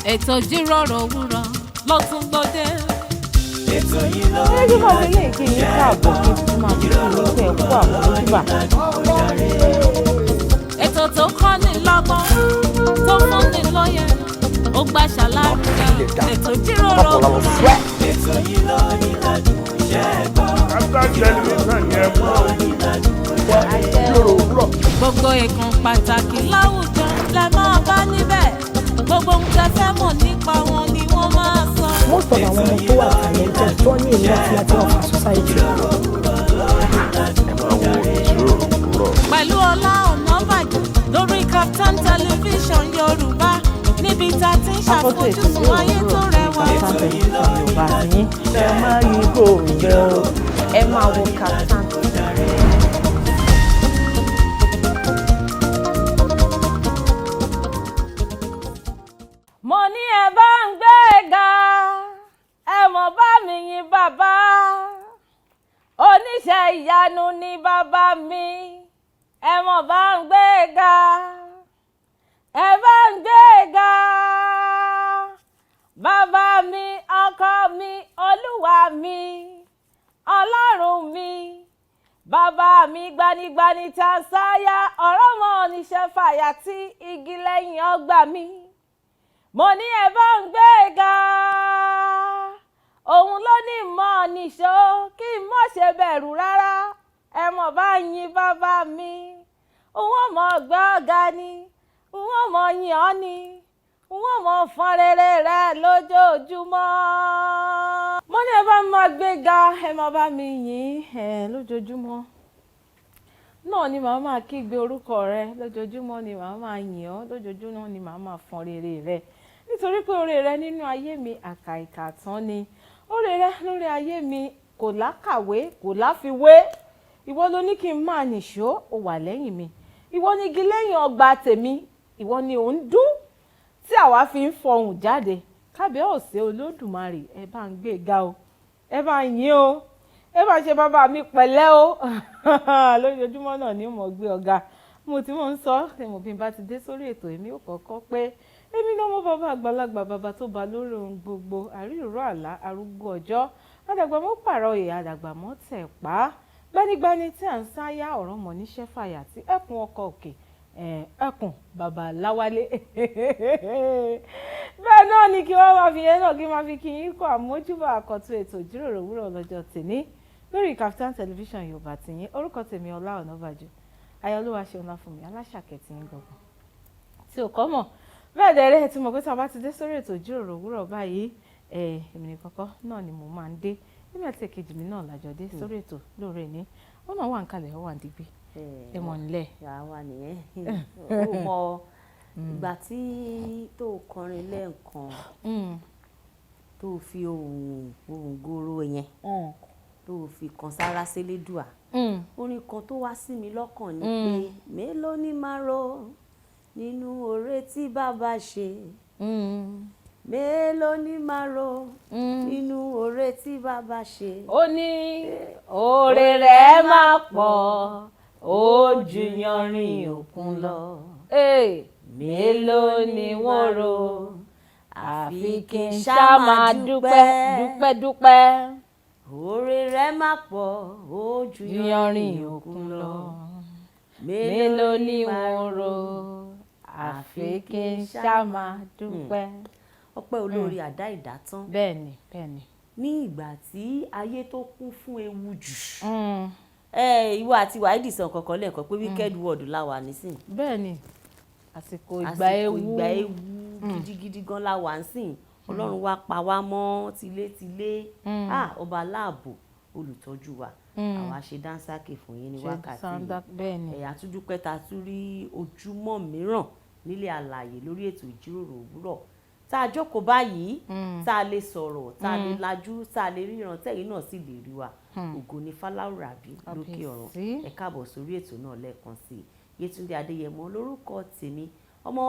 ètò Ijiroro Owuro ló tún gbòde. ètò yìí ló ń bí mo lè kí n káàbọ̀ kí n máa fi kí n pé ẹ̀kú àmójúbà. ètò tó kọ́ ni lọ́gbọ́n tó fún ni lóye ó gbà ṣàlàyé ètò Ijiroro Owuro. ètò yìí ló ní ládùn ṣẹ́gbọ́n. gbogbo ìkan pàtàkì láwùjọ lẹ máa bá níbẹ̀ gbogbo ohun tẹ́ fẹ́ mọ̀ nípa wọn ni wọ́n máa sọ. most of àwọn ọmọ tó wà talented tó ní ìlú àti láti ọ̀fà society. pẹ̀lú Ola Onabajo lórí Startimes television Yorùbá níbi tá a ti ń ṣàfojúsùn ayé tó rẹwà. Yorùbá yín ẹ máa yí gòrò ẹ máa wo Startimes. mo ní ẹ bá ń gbé ga ẹ mọ̀ bá mi yìn bàbá oníṣẹ́ ìyanu ni bàbá mi ẹ mọ̀ bá ń gbé ga ẹ bá ń gbé ga bàbá mi ọkọ mi olúwa mi ọlọ́run mi bàbá mi gbanigbani tá a sáyà ọ̀rọ̀ mọ́ oníṣẹ́ fàyà tí igi lẹ́yìn ọgbà mi. mo ní ẹ bá ń gbé ga òun ló ní mọ́ níṣó kí n má ṣe bẹ̀rù rárá ẹ mọ̀ bá yìn bàbá mi òun mọ̀ gbé ọ̀gá ni òun mọ̀ yìn ọ́ ni òun mọ̀ fọ́n rere rẹ lójoojúmọ́. mo ní ẹ bá máa gbé ga ẹ mọ̀ bá mi yìn lójoojúmọ́ náà ni màá máa kígbe orúkọ rẹ lójoojúmọ́ ni màá máa yìn ọ́ lójoojúmọ́ ni màá máa fọ́n rere rẹ nítorí pé oore rẹ nínú ayé mi àkàìkà tán ni oore rẹ lórí ayé mi kò lákàwé kò láfiwé ìwọ ló ní kí n máa nìṣó ó wà lẹ́yìn mi ìwọ ni igi lẹ́yìn ọgbà tèmi ìwọ ni ò ń dún tí àwa fi ń fọhùn jáde kábíyèsí olódùmarè ẹ bá ń gbé ga o ẹ bá ń yìn o ẹ bá ṣe bàbá mi pẹ̀lẹ́ o lójoojúmọ́ náà ni mo gbé ọ̀gá mo ti mọ̀ ń sọ ẹ̀mọ̀ bí n bá ti dé sórí ètò èmi ò kọ́kọ́ pé èmi ló mọ bàbá àgbàlagbà bàbá tó bá lórí ohun gbogbo àríró àlá arúgbó ọjọ́ àdàgbà mọ́ pààrọ̀ òye àdàgbà mọ́ tẹ̀ pa gbanigbani tí à ń sáyà ọ̀rọ̀ mọ̀ níṣẹ́ fàyà tí ẹkùn ọkọ̀ òkè ẹkùn bàbá láwálé bẹ́ẹ̀ náà ni kí wọ́n máa fi yẹn náà kí n máa fi kí yín kọ́ àmójúbà àkọ́tún ètò Ijiroro Owuro lọ́jọ́ tèmi lórí Startimes television Yorùbá tìyín orúkọ tèmi Ola Onabajo ayọ̀lúwa ṣe ọ̀nà fún mi aláṣàkẹ́tì yín gbọ̀ngàn tí ò kọ́ mọ̀ bẹ́ẹ̀ dẹ̀rẹ́ ẹ̀ tí mo pé tí a bá ti dé sórí ètò Ijiroro Owuro báyìí èmi nìkan kọ́ náà ni mo máa ń dé níbi àti èkejì mi náà lájọ dé sórí ètò lóore ní ó náà wà ń kalẹ̀ ó wà ń digbí ẹ mọ̀ nílẹ̀. àwa nìyẹn ó mọ ìgbà tí tó kọrin lẹ́ẹ̀kan tó fi ohùn goro yẹn tó fi kan sára sélédùà orin kan tó wá sí mi lọ́kàn ni pé mélòó ni máa rò nínú oore tí bàbá ṣe mélòó ni máa rò nínú oore tí bàbá ṣe. ó ní oore rẹ̀ máa pọ̀ ó ju yanrìn òkun lọ mélòó ni wọ́n rò àfi kí n ṣá máa dúpẹ́. oore rẹ̀ máa pọ̀ ó ju yanrìn òkun lọ mélòó ni wọ́n rò àfi kí n ṣá máa dúpẹ́. ọpẹ́ olórí àdá ìdátán. bẹ́ẹ̀ni. ní ìgbà tí ayé tó kún fún ewu jù. ìwọ àti wàhídì sàn kankan lẹ́ẹ̀kan pé wicked world la wà nísìn. bẹ́ẹ̀ni àsìkò ìgbà ewu gidigidi gan la wà nísìn. ọlọ́run wá pa wá mọ́ tilétilé ọba aláàbò olùtọ́jú wa àwa ṣe dánsákè fún yín ní wákàtí àtúndúpẹ́ ta tún rí ojúmọ́ mìíràn nílé alààyè lórí ètò Ijiroro Owuro tá a jókòó báyìí tá a lè sọ̀rọ̀ tá a lè lajú tá a lè ríran tẹ̀yìn náà sì lè rí wa ògo ni fáláwùrábí lókè ọ̀run ẹ káàbọ̀ sórí ètò náà lẹ́ẹ̀kan sí i Yetunde Adeyemi lórúkọ tèmi ọmọ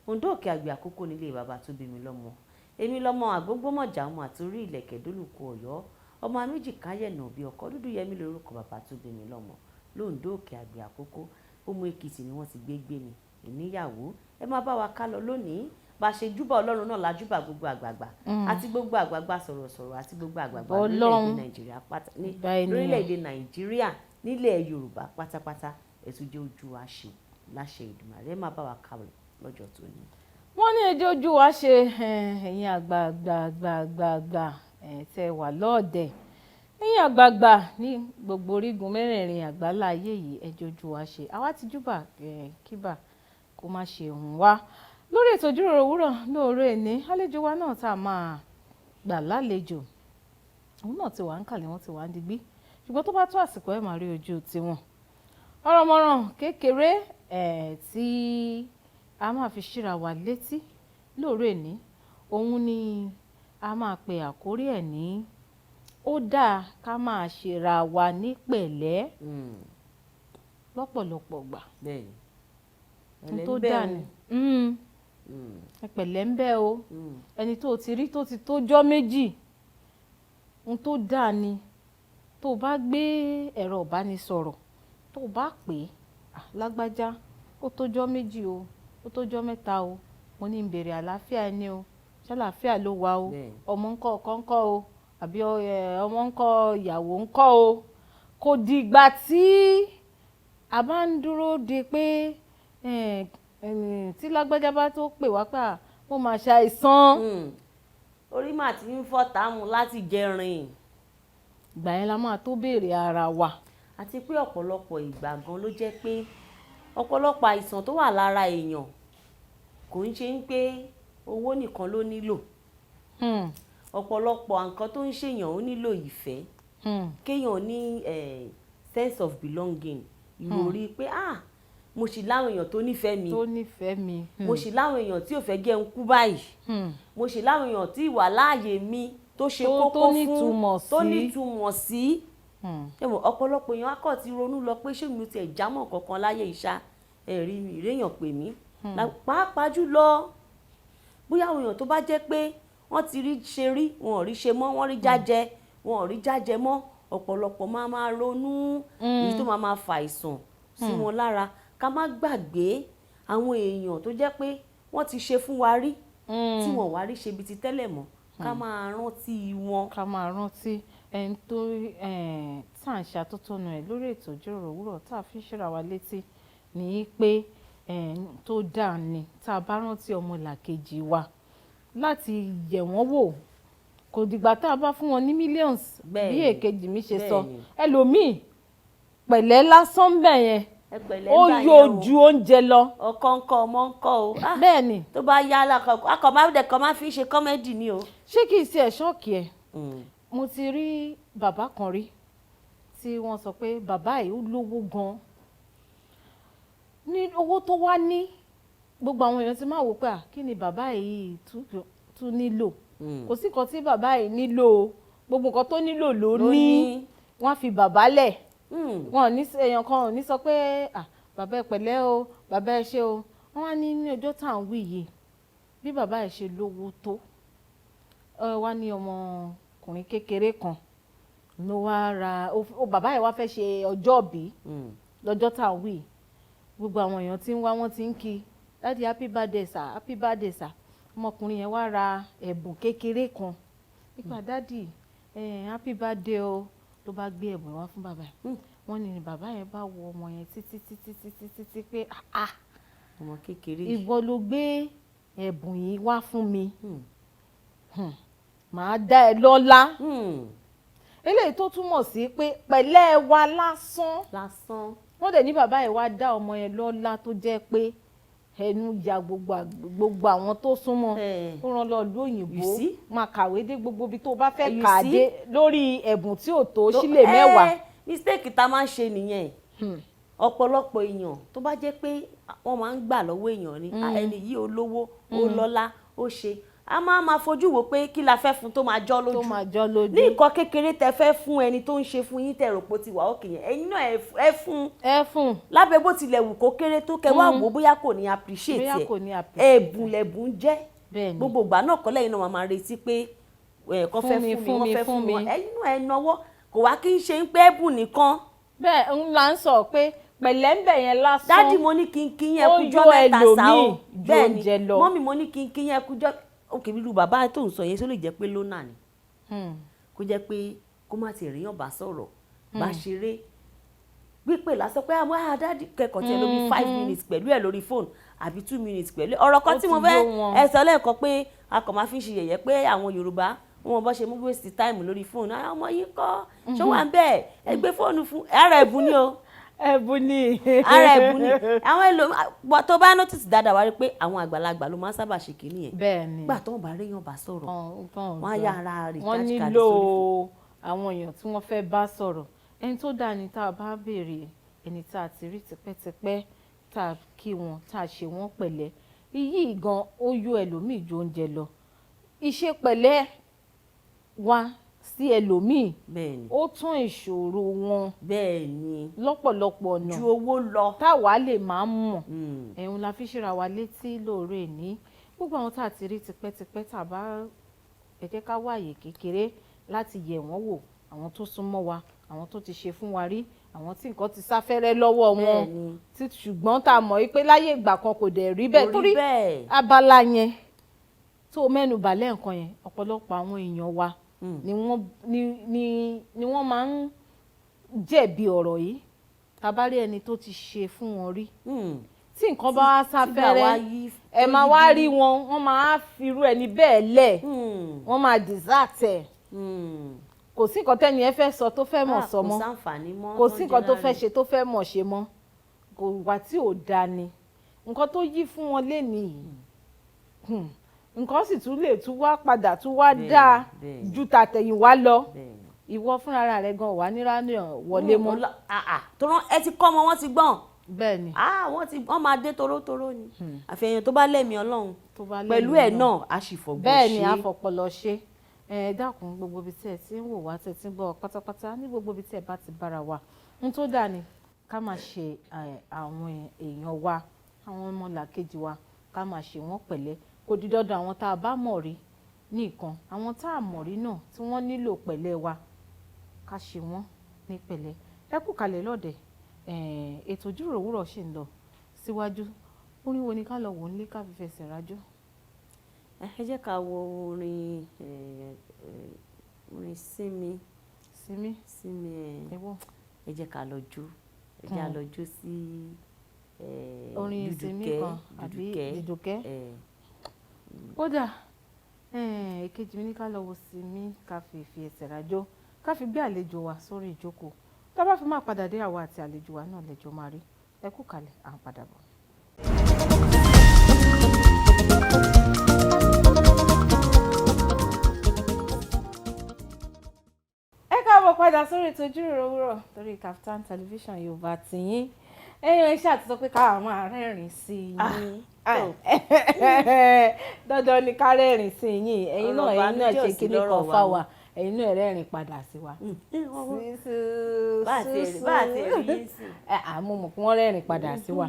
Ondo òkè àgbẹ̀ àkókò nílé bàbá tó bí mi lọ́mọ èmi lọ́mọ àgbógbómọ̀jà ọmọ àtòrí ìlẹ̀kẹ̀ dólùkọ Ọ̀yọ́ ọmọ méjì káyẹ̀nà bí ọkọ dúdú yẹmí lórúkọ bàbá tó bí mi lọ́mọ lóńdó òkè àgbẹ̀ àkókò ọmọ Èkìtì ni wọ́n ti gbé mi ìníyàwó ẹ máa bá wa ká lọ lónìí bá ṣe júbà Ọlọ́run náà la júbà gbogbo àgbààgbà àti gbogbo àgbààgbà sọ̀rọ̀sọ̀rọ̀ àti gbogbo àgbààgbà lórílẹ̀-èdè Nàìjíríà nílẹ̀ Yorùbá pátápátá ẹ̀tún jẹ́ ojú wa ṣe láṣẹ Èdùmàrè ẹ má bá wa kàwé lọ́jọ́ tó ní. wọ́n ní ẹjọ́ ojú wa ṣe ẹ̀yin àgbààgbà tẹ́ wà lọ́ọ̀dẹ̀ ẹ̀yin àgbààgbà ní gbogbo orígun mẹ́rẹ̀ẹ̀rin àgbáláyé yìí ẹjọ́ ojú wa ṣe àwa ti júbà kíbà kó má ṣe hùn wá lórí ètò ìjíròrò òwúrọ̀ lóòrè ní àlejò wa náà tá a máa gbà lálejò òun náà ti wà ń kàlẹ̀ wọ́n ti wà ń digbí ṣùgbọ́n tó bá tó àsìkò ẹ̀ máa rí ojú tiwọn ọ̀rọ̀mọ̀ràn kékeré tí a máa fi ṣíra wa létí lóòrè ní òun ni a máa pe àkórí ẹ̀ ní ó dáa ká máa ṣera wa ní pẹ̀lẹ́ lọ́pọ̀lọpọ̀ gbà ẹni tó dáa ni pẹ̀lẹ́ ń bẹ o ẹni tó ti rí tó ti tójọ́ méjì ohun tó dáa ni tó bá gbé ẹ̀rọ ìbánisọ̀rọ̀ tó bá pè é lágbájá ó tójọ́ méjì o ó tójọ́ mẹ́ta o mo ní ń bèrè àlàáfíà ẹni o ṣàlàáfíà ló wà o ọmọ ńkọ́ ọkọ ńkọ́ o àbí ọmọ ńkọ́ ìyàwó ńkọ́ o kò dìgbà tí a bá ń dúró de pé tí lágbájá bá tó pè wá pé mo máa ṣàìsàn. orí mà ti ń fọ́ tààmù láti jẹrin. ìgbà yẹn la máa tó béèrè ara wa. àti pé ọ̀pọ̀lọpọ̀ ìgbà gan ló jẹ́ pé ọ̀pọ̀lọpọ̀ àìsàn tó wà lára èèyàn kò ń ṣe ń pé owó nìkan ló nílò. ọ̀pọ̀lọpọ̀ nǹkan tó ń ṣèyàn ó nílò ìfẹ́. kéèyàn ní sense of belonging ìròrí pé mo sì láwọn èèyàn tó nífẹ̀ẹ́ mi mo sì láwọn èèyàn tí ò fẹ́ jẹ́ ń kú báyìí mo sì láwọn èèyàn tí ìwà láàyè mi tó ṣe kókó fún tó nítumọ̀ sí ọ̀pọ̀lọpọ̀ èèyàn akọ̀ ti ronú lọ pé ṣé mi ti ẹ̀ jámọ̀ kankan láyé ìṣá ẹ̀rí mi ìréyàn pè mí pàápàá jùlọ bóyá àwọn èèyàn tó bá jẹ́ pé wọ́n ti rí ṣe rí wọn ò rí ṣe mọ́ wọ́n rí jájẹ wọn ò rí jájẹ mọ́ ọ̀pọ̀lọpọ̀ máa ronú èyí tó máa fa àìsàn sí wọn lára ká má gbàgbé àwọn èèyàn tó jẹ́ pé wọ́n ti ṣe fún wa rí tí wọ́n wá rí ṣe bí ti tẹ́lẹ̀ mọ́ ká máa rántí wọn. ká máa rántí ẹni tó tá à ń ṣàtótónu ẹ̀ lórí ètò ìjíròrò òwúrọ̀ tá a fi ṣíra wa létí ní pé tó dáa ni tá a bá rántí ọmọlàkejì wa láti yẹ̀ wọ́n wò kò dìgbà tá a bá fún wọn ní millions bí èkejì mi ṣe sọ ẹlòmíì pẹ̀lẹ́ lásán bẹ̀ yẹn ó yóò ju oúnjẹ lọ. ọkọ ńkọ́ ọmọ ńkọ́ o. bẹ́ẹ̀ ni. tó bá yá akọ máa fi ṣe kọ́mẹ́dì ni o. ṣé kìí ṣe ẹ̀ṣọ́ọ̀kì ẹ̀ mo ti rí bàbá kan rí tí wọ́n sọ pé bàbá yìí ó lówó gan-an ní owó tó wá ní gbogbo àwọn èèyàn ti máa wò pé kí ni bàbá yìí tún nílò kò sí nǹkan tí bàbá yìí nílò gbogbo nǹkan tó nílò ló ní wọ́n fi bàbá lẹ̀ wọn ní èèyàn kan ò ní sọ pé bàbá ẹ pẹ̀lẹ́ o bàbá ẹ ṣé o wọ́n wá ní ọjọ́ tá à ń wí yìí bí bàbá ẹ ṣe lówó tó wá ní ọmọkùnrin kékeré kan ló wá ra bàbá ẹ wá fẹ́ ṣe ọjọ́ ìbí lọ́jọ́ tá à ń wí gbogbo àwọn èèyàn tí ń wá wọ́n ti ń kí dáàdi happy birthday sir happy birthday sir ọmọkùnrin yẹn wá ra ẹ̀bùn kékeré kan nípa dáàdi happy birthday o ló bá gbé ẹ̀bùn wá fún bàbá yẹn wọ́n ní bàbá yẹn bá wo ọmọ yẹn títí pé ọmọ kékeré ìwọ ló gbé ẹ̀bùn yìí wá fún mi màá dá ẹ lọ́lá eléyìí tó túmọ̀ sí pé pẹ̀lẹ́ wa lásán wọ́n dẹ̀ ní bàbá yẹn wá dá ọmọ yẹn lọ́lá tó jẹ́ pé ẹnu ya gbogbo àwọn tó súnmọ́ ó rán lọ ìlú òyìnbó máa kàwé dé gbogbo ibi tó bá fẹ́ kà á dé lórí ẹ̀bùn tí ò tó sílẹ̀ mẹ́wàá. mistake tá a máa ń ṣe nìyẹn ọ̀pọ̀lọpọ̀ èèyàn tó bá jẹ́ pé wọ́n máa ń gbà lọ́wọ́ èèyàn ni ẹni yìí ó lówó ó lọ́lá ó ṣe a máa fojú wo pé kí la fẹ́ fún tó máa jọ́ lójú ní nǹkan kékeré tẹ fẹ́ fún ẹni tó ń ṣe fún yín tẹ rò pé ó ti wà òkè yẹn ẹ̀yin náà ẹ fún lábẹ́ bó tilẹ̀ wù kó kéré tó kẹ wá wò bóyá kò ní appreciate ẹ̀ ẹ̀bùn lẹ̀bùn jẹ́ gbogbo ìgbà náà kọ́ lẹ́yìn náà máa retí pé kọ́ fẹ́ fún mi wọ́n fẹ́ fún mi ẹ̀yin náà ẹ náwó kò wá kí n ṣe ń pé ẹ̀bùn nìkan. bẹ́ẹ̀ ń là ń sọ pé pẹ̀lẹ́ ń bẹ̀ yẹn lásán. Dádì mo ní kínkín yẹn kújọ́ mẹ́ta sá o. Bẹ́ẹ̀ni mọ́mì mo ní kínkín yẹn kújọ́ òkè bí irú bàbá tó ń sọ yẹn ṣó lè jẹ́ pé lónà ni. Kó jẹ́ pé kó má ti ríyàn bá sọ̀rọ̀ bá ṣeré gbípè lásán pé àwọn dádì kẹ́kọ̀ọ́ tiẹ̀ lórí 5 minutes pẹ̀lú ẹ̀ lórí fóònù àbí 2 minutes pẹ̀lú ọ̀rọ̀ kan tí mo fẹ́ ẹ sọ lẹ́ẹ̀kan pé a kàn máa fi ṣe yẹ̀yẹ́ pé àwọn Yorùbá wọn bọ́ ṣe mú waste time lórí fóònù àwọn ọmọ yìí kọ́ ṣó wà ń bẹ́ẹ̀ ẹ gbé fóònù fún ara ẹ̀bùn ni o. Ẹ̀bùn ni. Ara ẹ̀bùn ni àwọn èlò tó bá notice dáadáa wá rí pé àwọn àgbàlagbà ló máa ń sábà ṣe kìíní yẹn. Bẹ́ẹ̀ni. Gbà tó ń bá réyàn bá sọ̀rọ̀ wọ́n á yá ara recharge card wọ́n nílò àwọn èèyàn tí wọ́n fẹ́ bá sọ̀rọ̀ ẹni tó dáa ni tá a bá béèrè ẹni tá a ti rí tipẹ́tipẹ́ tá a kí wọn tá a ṣe wọ́n pẹ̀lẹ́ iyì gan ó yó ẹlòmíì ju oúnjẹ lọ ìṣe pẹ̀lẹ́ wa sí ẹlòmíì ó tún ìṣòro wọn lọ́pọ̀lọpọ̀ ọ̀nà ju owó lọ táwa lè máa mọ̀ ẹ̀hún la fi ṣíra wa létí lóore ní gbogbo àwọn tá a ti rí tipẹ́tipẹ́ tá a bá ẹ jẹ́ ká wáyé kékeré láti yẹ̀ wọ́n wò àwọn tó súnmọ́ wa àwọn tó ti ṣe fún wa rí àwọn tí nǹkan ti sáfẹ́rẹ́ lọ́wọ́ wọn ṣùgbọ́n tá a mọ̀ wípé láyé ìgbà kan kò dẹ̀ rí bẹ́ẹ̀ torí abala yẹn tó mẹ́nu bàlẹ́ nǹkan yẹn ọ̀pọ̀lọpọ̀ àwọn èèyàn wa ni wọ́n máa ń jẹ̀bi ọ̀rọ̀ yìí tá bá rí ẹni tó ti ṣe fún wọn rí tí nǹkan bá wá sáfẹ́rẹ́ ẹ máa wá rí wọn wọ́n máa firú ẹni bẹ́ẹ̀ lẹ̀ wọ́n máa desert ẹ̀ kò sí nǹkan tẹ́ni ẹ fẹ́ sọ tó fẹ́ mọ̀ sọ mọ́ kò sí nǹkan tó fẹ́ ṣe tó fẹ́ mọ̀ ṣe mọ́ kò wá tí ò da ni nǹkan tó yí fún wọn lénìí nǹkan sì tún lè tún wá padà tún wá dáa ju tàtẹ̀yìnwá lọ ìwọ fúnra rẹ gan wà nírànà wọlé mọ́. tọ́rọ ẹ ti kọ́ ọmọ wọn ti gbọ́n. Bẹ́ẹ̀ni. wọ́n máa dé torótoró ni àfihàn tó bá lẹ́mìí Ọlọ́run pẹ̀lú ẹ̀ náà a sì fọgbọ́n ṣe. bẹ́ẹ̀ni a fọpọlọ ṣe ẹ dákun gbogbo ibi tí ẹ ti ń wò wá tẹ ti ń gbọ́ pátápátá ní gbogbo ibi tí ẹ bá ti bára wa n tó dáa ni ká máa ṣe àwọn èèyàn wa àwọn ọmọlàkejì wa ká máa ṣe wọ́n pẹ̀lẹ́ kò di dandan àwọn tá a bá mọ̀ rí nìkan àwọn tá a mọ̀ rí náà tí wọ́n nílò pẹ̀lẹ́ wa ká ṣe wọ́n ní pẹ̀lẹ́ ẹ kú kalẹ̀ lọ́dẹ̀ ètò ìjíròrò òwúrọ̀ ṣì ń lọ síwájú orin wo ni ká lọ wò nílé ká fi fẹsẹ̀ rájò. ẹ jẹ́ ká wo orin sinmi ẹ jẹ́ ká lọ jó ẹ jẹ́ ká lọ jó sí orin ìsinmi kan àbí dùdùkẹ́ kódà èkejì mi ní ká lọ wo sinmi ká fi ẹsẹ̀ rájò ká fi gbé àlejò wa sórí ìjókòó tá a bá fi máa padà dé àwa àti àlejò wa náà lẹ́jọ́ máa rí ẹ kú kalẹ̀ à ń padà bọ̀. ẹ káàbọ̀ padà sórí ètò ìjíròrò òwúrọ̀ torí Kaftan television Yorùbá tìyín ẹ̀yin iṣẹ́ àti sọ pé ká máa rẹ́rìn sí yín dandan ni ká rẹ́rìn sí yín ẹ̀yin náà ṣe kíní kan fáwa ẹ̀yin náà rẹ́rìn padà sí wa. bá a ti rí yín sí. àmọ́ mọ̀ pé wọ́n rẹ́rìn padà sí wa.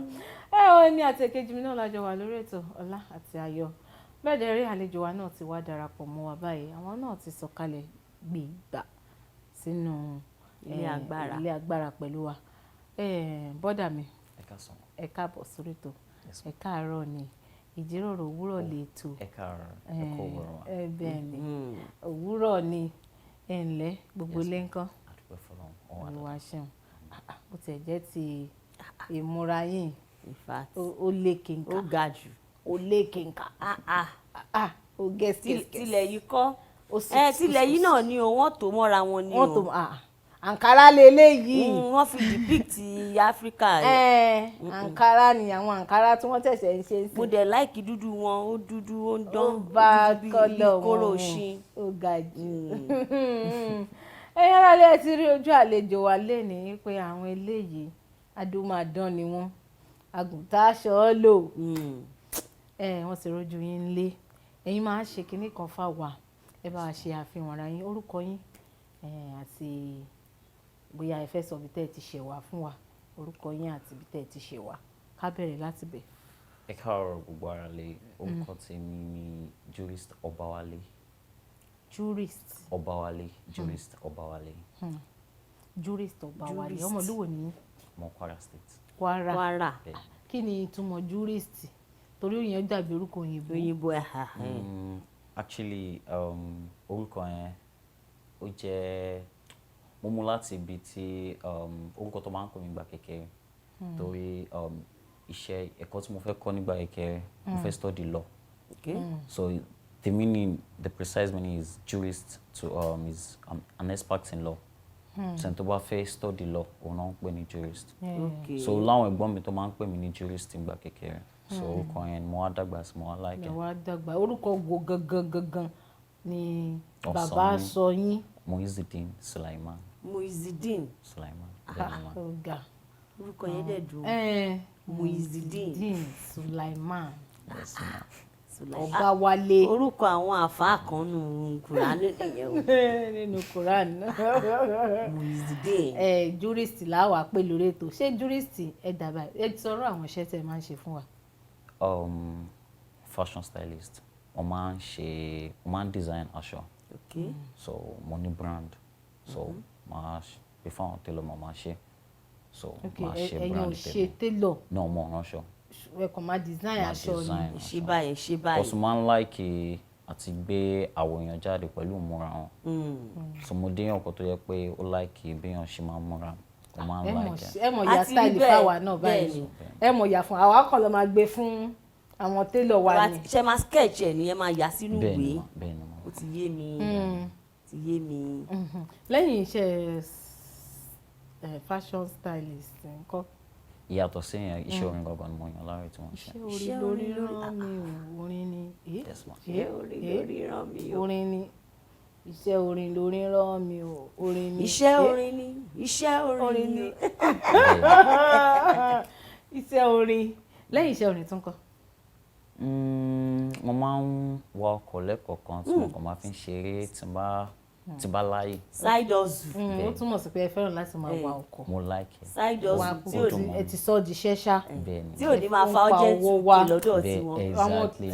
ẹ ní àti èkejì mi náà lájọ wà lórí ètò Ọlá àti Ayọ̀ bẹ́ẹ̀ dẹ̀ rí àlejò wa náà ti wá darapọ̀ mọ́ wa báyìí àwọn náà ti sọ̀kalẹ̀ gbìgbà sínú ilé agbára pẹ̀lú wa. bọ́dà mi ẹ káàbọ̀ sórí ètò ẹ káàárọ̀ ni ìjíròrò òwúrọ̀ lè tó bẹ́ẹ̀ ni òwúrọ̀ ni ẹ ǹlẹ́ gbogbo ilé ńkọ́ olúwa ṣeun bó tiẹ̀ jẹ́ ti ìmúra yín ó lékè nǹkan ó ga jù ó lékè nǹkan ó gẹ́sì tilẹ̀ yìí kọ́ tilẹ̀ yìí náà ni o wọ́n tó mọ́ra wọn ni o àǹkárá leléyìí wọ́n fi depict Áfíríkà àǹkárá ni àwọn àǹkárá tí wọ́n tẹ̀sẹ̀ ń ṣe sí. mo dẹ̀ láìkì dúdú wọn ó dúdú ó ń dán ó bá kọ́lọ̀ wọn ó ga jù. ẹ̀yin aráalé ẹ ti rí ojú àlejò wa lénìí pé àwọn eléyìí adúmáadán ni wọ́n àgùntàn aṣọ lò wọ́n sì rojú yín lé ẹ̀yin máa ṣe kinní kan fáwa ẹ bá wa ṣe àfihàn ara yín orúkọ yín àti bóyá ẹ fẹ́ sọ bí tẹ́ ẹ ti ṣe wá fún wa orúkọ yín àti bí tẹ́ ẹ ti ṣe wá ká bẹ̀rẹ̀ láti bẹ̀. ẹ káàárọ̀ gbogbo ara lé orúkọ tèmi ní Jurist Obawale. Jurist Obawale. Jurist Obawale. Jurist Obawale ọmọ olúwo ni. ọmọ Kwara State. Kwara. Kí ni ìtumọ̀ jurist? Torí òyìn dàbí orúkọ òyìnbó. Actually, orúkọ yẹn ó jẹ́ mo mú láti ibi tí orúkọ tó máa ń pè mí nígbà kékeré. Torí iṣẹ́ ẹ̀kọ́ tí mo fẹ́ kọ́ nígbà kékeré, mo fẹ́ study law. So the meaning, the precise meaning is jurist is an expert in law. So tó bá fẹ́ study law, òun náà ń pè ní jurist. So láwọn ẹ̀gbọ́n mi tó máa ń pè mí ní jurist nígbà kékeré. So orúkọ yẹn mo wá dàgbà sí, mo wá like. Mo wá dàgbà. Orúkọ wo gangan ni bàbá sọ yín? Muizideen Sulaiman. Muizideen Sulaiman. Ọ̀gá. Orúkọ yẹn dẹ̀ dùn. Muizideen Sulaiman. Yes, ma'am. Obawale. Orúkọ àwọn àfáà kan nínú Kùránì nìyẹn o. Nínú Kùránì. Muizideen. Jurist làwa pè lórí ètò. Ṣé jurist ẹ dàbà ẹ sọ̀rọ̀ àwọn iṣẹ́ tẹ́ máa ń ṣe fún wa? Fashion stylist. Mo máa ń design aṣọ. So mo ní brand. So máa ṣe fún àwọn tailor mo máa ṣe. So máa ṣe brand. Ẹ̀yin ò ṣe tailor? No, mo ránṣọ. Ẹ kàn máa design aṣọ ni. Ṣé báyìí. Because máa ń like àti gbé àwòrán jáde pẹ̀lú ìmúra wọn. So mo dé ọkọ̀ tó yẹ pé ó like bí èèyàn ṣe máa múra. Mo máa ń like ẹ mọ̀ ya style fáwa náà báyìí. Ẹ mọ̀ ya fún àwa kan lọ máa gbé fún àwọn tailor wa ni. Ṣé máa sketch ẹ̀ ni ẹ máa yà sínú ìwé? Bẹ́ẹ̀ni. Ó ti yé mi. Lẹ́yìn iṣẹ́ fashion stylist ńkọ́? Ìyàtọ̀ sí yẹn, iṣẹ́ orin gangan ni mo yàn láàrin tí wọ́n ṣe. Iṣẹ́ orin lórí rán mi o, orin ni. Yes, ma'am. Iṣẹ́ orin lórí rán mi o. Orin ni. Iṣẹ́ orin lórí rán mi o, orin ni. Iṣẹ́ orin ni. Iṣẹ́ orin. Lẹ́yìn iṣẹ́ orin tún kọ́? Mo máa ń wa ọkọ̀ lẹ́kọ̀ọ̀kan tí mo kàn máa fi ń ṣeré tí bá láyè. Side hustle. Ó túmọ̀ sí pé ẹ fẹ́ràn láti máa wa ọkọ̀. Mo like it. Side hustle tí ò ní ẹ ti sọ di ṣẹ́ṣá. Bẹ́ẹ̀ni. Tí ò ní máa fa ọjẹ́ tù kí lọ́dọ̀ tí wọ́n. Exactly.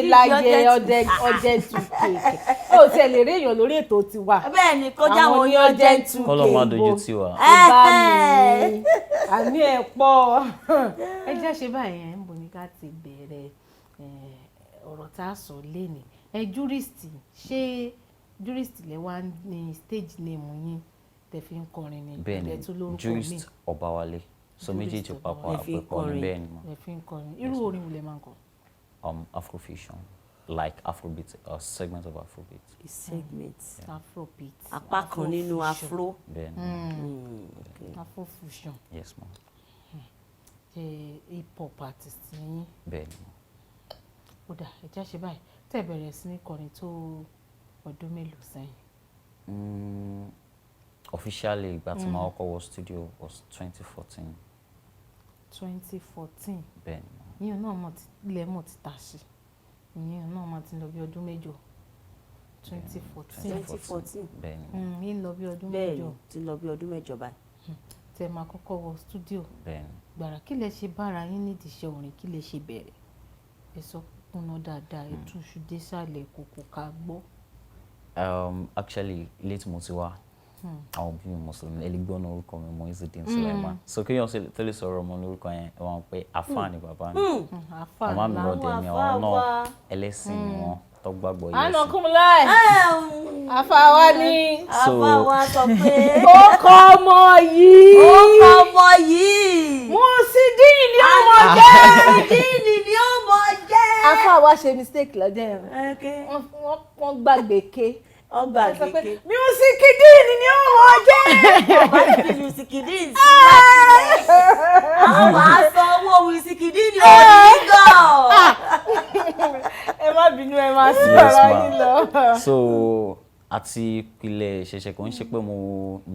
Láyé ọjẹ́ tù kéèké. Ó ti ẹ̀ lè rí èèyàn lórí ètò tiwa. Bẹ́ẹ̀ni kọjá àwọn oyin ọjẹ́ tù kéèké. Kọ́lọ̀ máa dojú tì wá. Ìbá mi àní ẹ̀ pọ̀. Ẹ jẹ́ ṣe báyìí ń bọ̀ ní ká ti bẹ̀rẹ̀ ọ̀rọ̀ tá a sọ lénìí. Jurist ṣé jurist lẹ wá ní stage name yín tẹ́ fi ń kọrin ni? Bẹ́ẹ̀ni, Jurist Obawale. So méjèèjì papọ̀ àpẹkọ ni bẹ́ẹ̀ ni mo. Ẹ fi ń kọrin. Irú orin wo lẹ máa ń kọ? Afrofusion, like Afrobeat, a segment of Afrobeat. A segment. Afrobeat. Apá kan nínú afro. Bẹ́ẹ̀ni. Afrofusion. Yes, ma'am. Hip hop artist ni. Bẹ́ẹ̀ni. Ó dà ẹ já ṣe báyìí tẹ́ bẹ̀rẹ̀ sí ní kọrin tó ọdún mélòó sẹ́yìn? Officially ìgbà tí mo kọ́kọ́ wọ studio was 2014. 2014. Bẹ́ẹ̀ni. Ìyẹn náà ilẹ̀ mọ̀ ti tà sí. Ìyẹn náà máa ti lọ bí ọdún mẹ́jọ. 2014. Bẹ́ẹ̀ni. Yín lọ bí ọdún mẹ́jọ. Bẹ́ẹ̀ni, ti lọ bí ọdún mẹ́jọ báyìí. Tẹ́ máa kọ́kọ́ wọ studio. Bẹ́ẹ̀ni. Gbàrà kí lẹ ṣe bára yín nídìí iṣẹ́ orin, kí lẹ ṣe bẹ̀rẹ̀? Ẹ sọ kúnná dáadáa, ẹ tún ṣu désàlẹ̀ kòkò ká gbọ́. Actually ilé tí mo ti wá àwọn òbí mi Mùsùlùmí ẹlẹgbọn orúkọ mi Muizideen Sulaiman. So kéèyàn tó lè sọ̀rọ̀ ọmọ lórúkọ yẹn ẹ wọ́n pé àfáà ni bàbá mi. Màmá mi rọdẹ ni àwọn náà ẹlẹ́sìn ni wọ́n tó gbàgbọ́ yẹn. Àná kúnlẹ̀ àfáà wa ni. Àfáà wa sọ pé ó kọ́ ọmọ yìí. Muizideen ni ọmọ jẹ́. Àfáà wa ṣe mistake lọ́jọ́ yẹn. Wọ́n gbàgbé ké. Ọgbà kéke. Muizideen ni ọmọ jẹ́. Ọba ti fi Muizideen sí láti rẹ̀. Àwọn aṣọ owó Muizideen ni onígọ̀. Ẹ má bínú ẹ má sọ̀rọ̀ yín lọ. So àti ìpìlẹ̀ ṣẹ̀ṣẹ̀ kò ń ṣe pé mo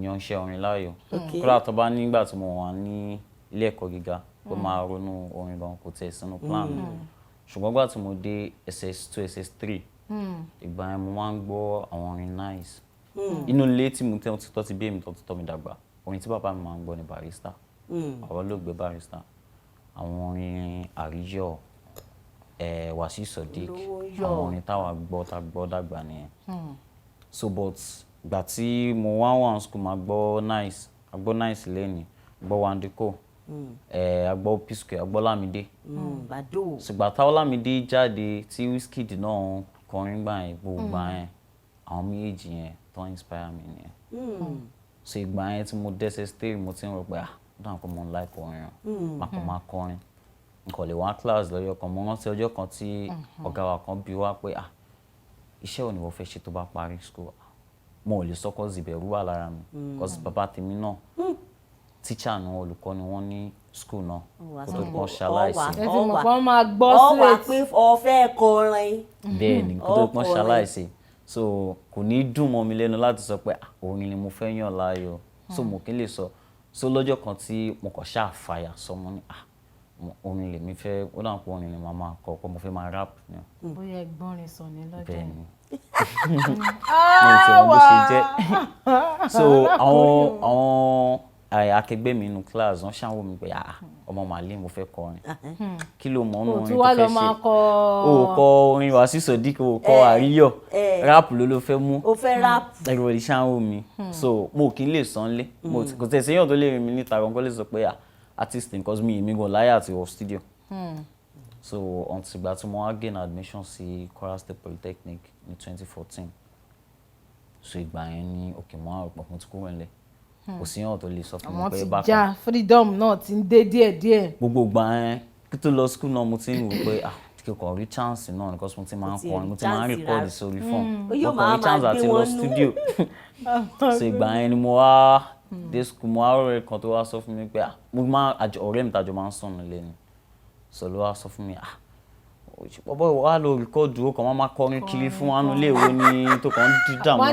yan iṣẹ́ orin láàyò. Kódà tó bá nígbà tí mo wà ní ilé ẹ̀kọ́ gíga pé máa ronú orin gan kò tẹ̀ sínú plan. Ṣùgbọ́n gbà tí mo dé SS2 SS3 ìgbà yẹn mo máa ń gbọ́ àwọn orin nice. Inú ilé tí mo tọ́ ti bí èmi tọ́ mi dàgbà orin tí bàbá mi máa ń gbọ́ ní Barrister, àwọn olóògbé Barrister, àwọn orin àríyọ̀, Wasiu Sodiq, àwọn orin táwa gbọ́ dàgbà nìyẹn. So but ìgbà tí mo wá school máa gbọ́ nice lẹ́ni gbọ́ Wandiko a gbọ́ P-Square, a gbọ́ Lámídé. Bàdó. Ṣùgbọ́n táwọn Lámídé jáde tí Wizkid náà kọrin gbà yẹn gbogbo gbà yẹn àwọn méjèèjì yẹn tó inspire mi nìyẹn. So ìgbà yẹn tí mo dẹ́sẹ̀ stage mo ti ń rò pé dáhùn kó mo ń like orin máa kọrin. Nǹkan lè wá class lọ́jọ́ kan mo rántí ọjọ́ kan tí ọ̀gá wa kan bi wá pé iṣẹ́ wo ni wọ́n fẹ́ ṣe tó bá parí school. Mo ò lè sọ cause ìbẹ̀rù wà lára mi cause bàbá tèmi náà teacher ni olùkọ́ ni wọ́n ní school náà kó tó kàn ṣaláìsí. ẹ ti mọ̀ pé wọ́n máa gbọ́ ọ wà pé ọ fẹ́ kọrin. Bẹ́ẹ̀ ni kó tó kàn ṣaláìsí so kò ní dùn mọ́ mi lẹ́nu láti sọ pé orin ni mo fẹ́ yàn láàyò so mo kí lè sọ so lọ́jọ́ kan tí mo kàn ṣáà fàyà sọ mo ní orin lèmi fẹ́ ó dà pé orin ni màá máa kọ pé mo fẹ́ máa rap ni. bóyá ẹ̀gbọ́n rẹ̀ sọ ní lọ́jọ́ bẹ́ẹ̀ ni mo ti mọ bó ṣe jẹ́ so àwọn akẹgbẹ́ mi nínú class wọ́n ṣàwọn mi pé ọmọ màálí mo fẹ́ kọrin kí ló mọ̀ ọ́nà orin tó fẹ́ ṣe o kọ orin Wasiu Sodiq o kọ àríyọ̀ rap ló fẹ́ mú o fẹ́ rap everybody ṣàwọn mi so mo kì í lè sàn lé kò tẹ̀ sẹ́yìn tó lè rìn mí níta gan kó lè sọ pé artist because mi èmi gan láyà àti wọ studio so until ìgbà tí mo wá gain admission sí Kwara State Polytechnic ní 2014 so ìgbà yẹn ní òkè mọ́ àrùn pọ̀ mo ti kúrò nílẹ̀ kò sí yàn tó lè sọ fún mi pé bákan. àwọn ti já freedom náà ti ń dé díẹ̀díẹ̀. gbogbo ìgbà yẹn kí tó lọ school náà mo ti ń wò pé kíkọ rí chance náà because mo ti máa ń kọrin mo ti máa ń record sórí phone mo kàn rí chance àti lọ studio so ìgbà yẹn ni mo wá dé school mo wá rọrẹ kan tó wá sọ fún mi pé mo máa ọ̀rẹ́ mi tàjọ máa ń sùn nílé ni so ló wá sọ fún mi bọ́bọ́ ìwọ wá lọ record ó kàn máa kọrin kiri fún wa nílé ìwé ni tó kàn ń dààmú wa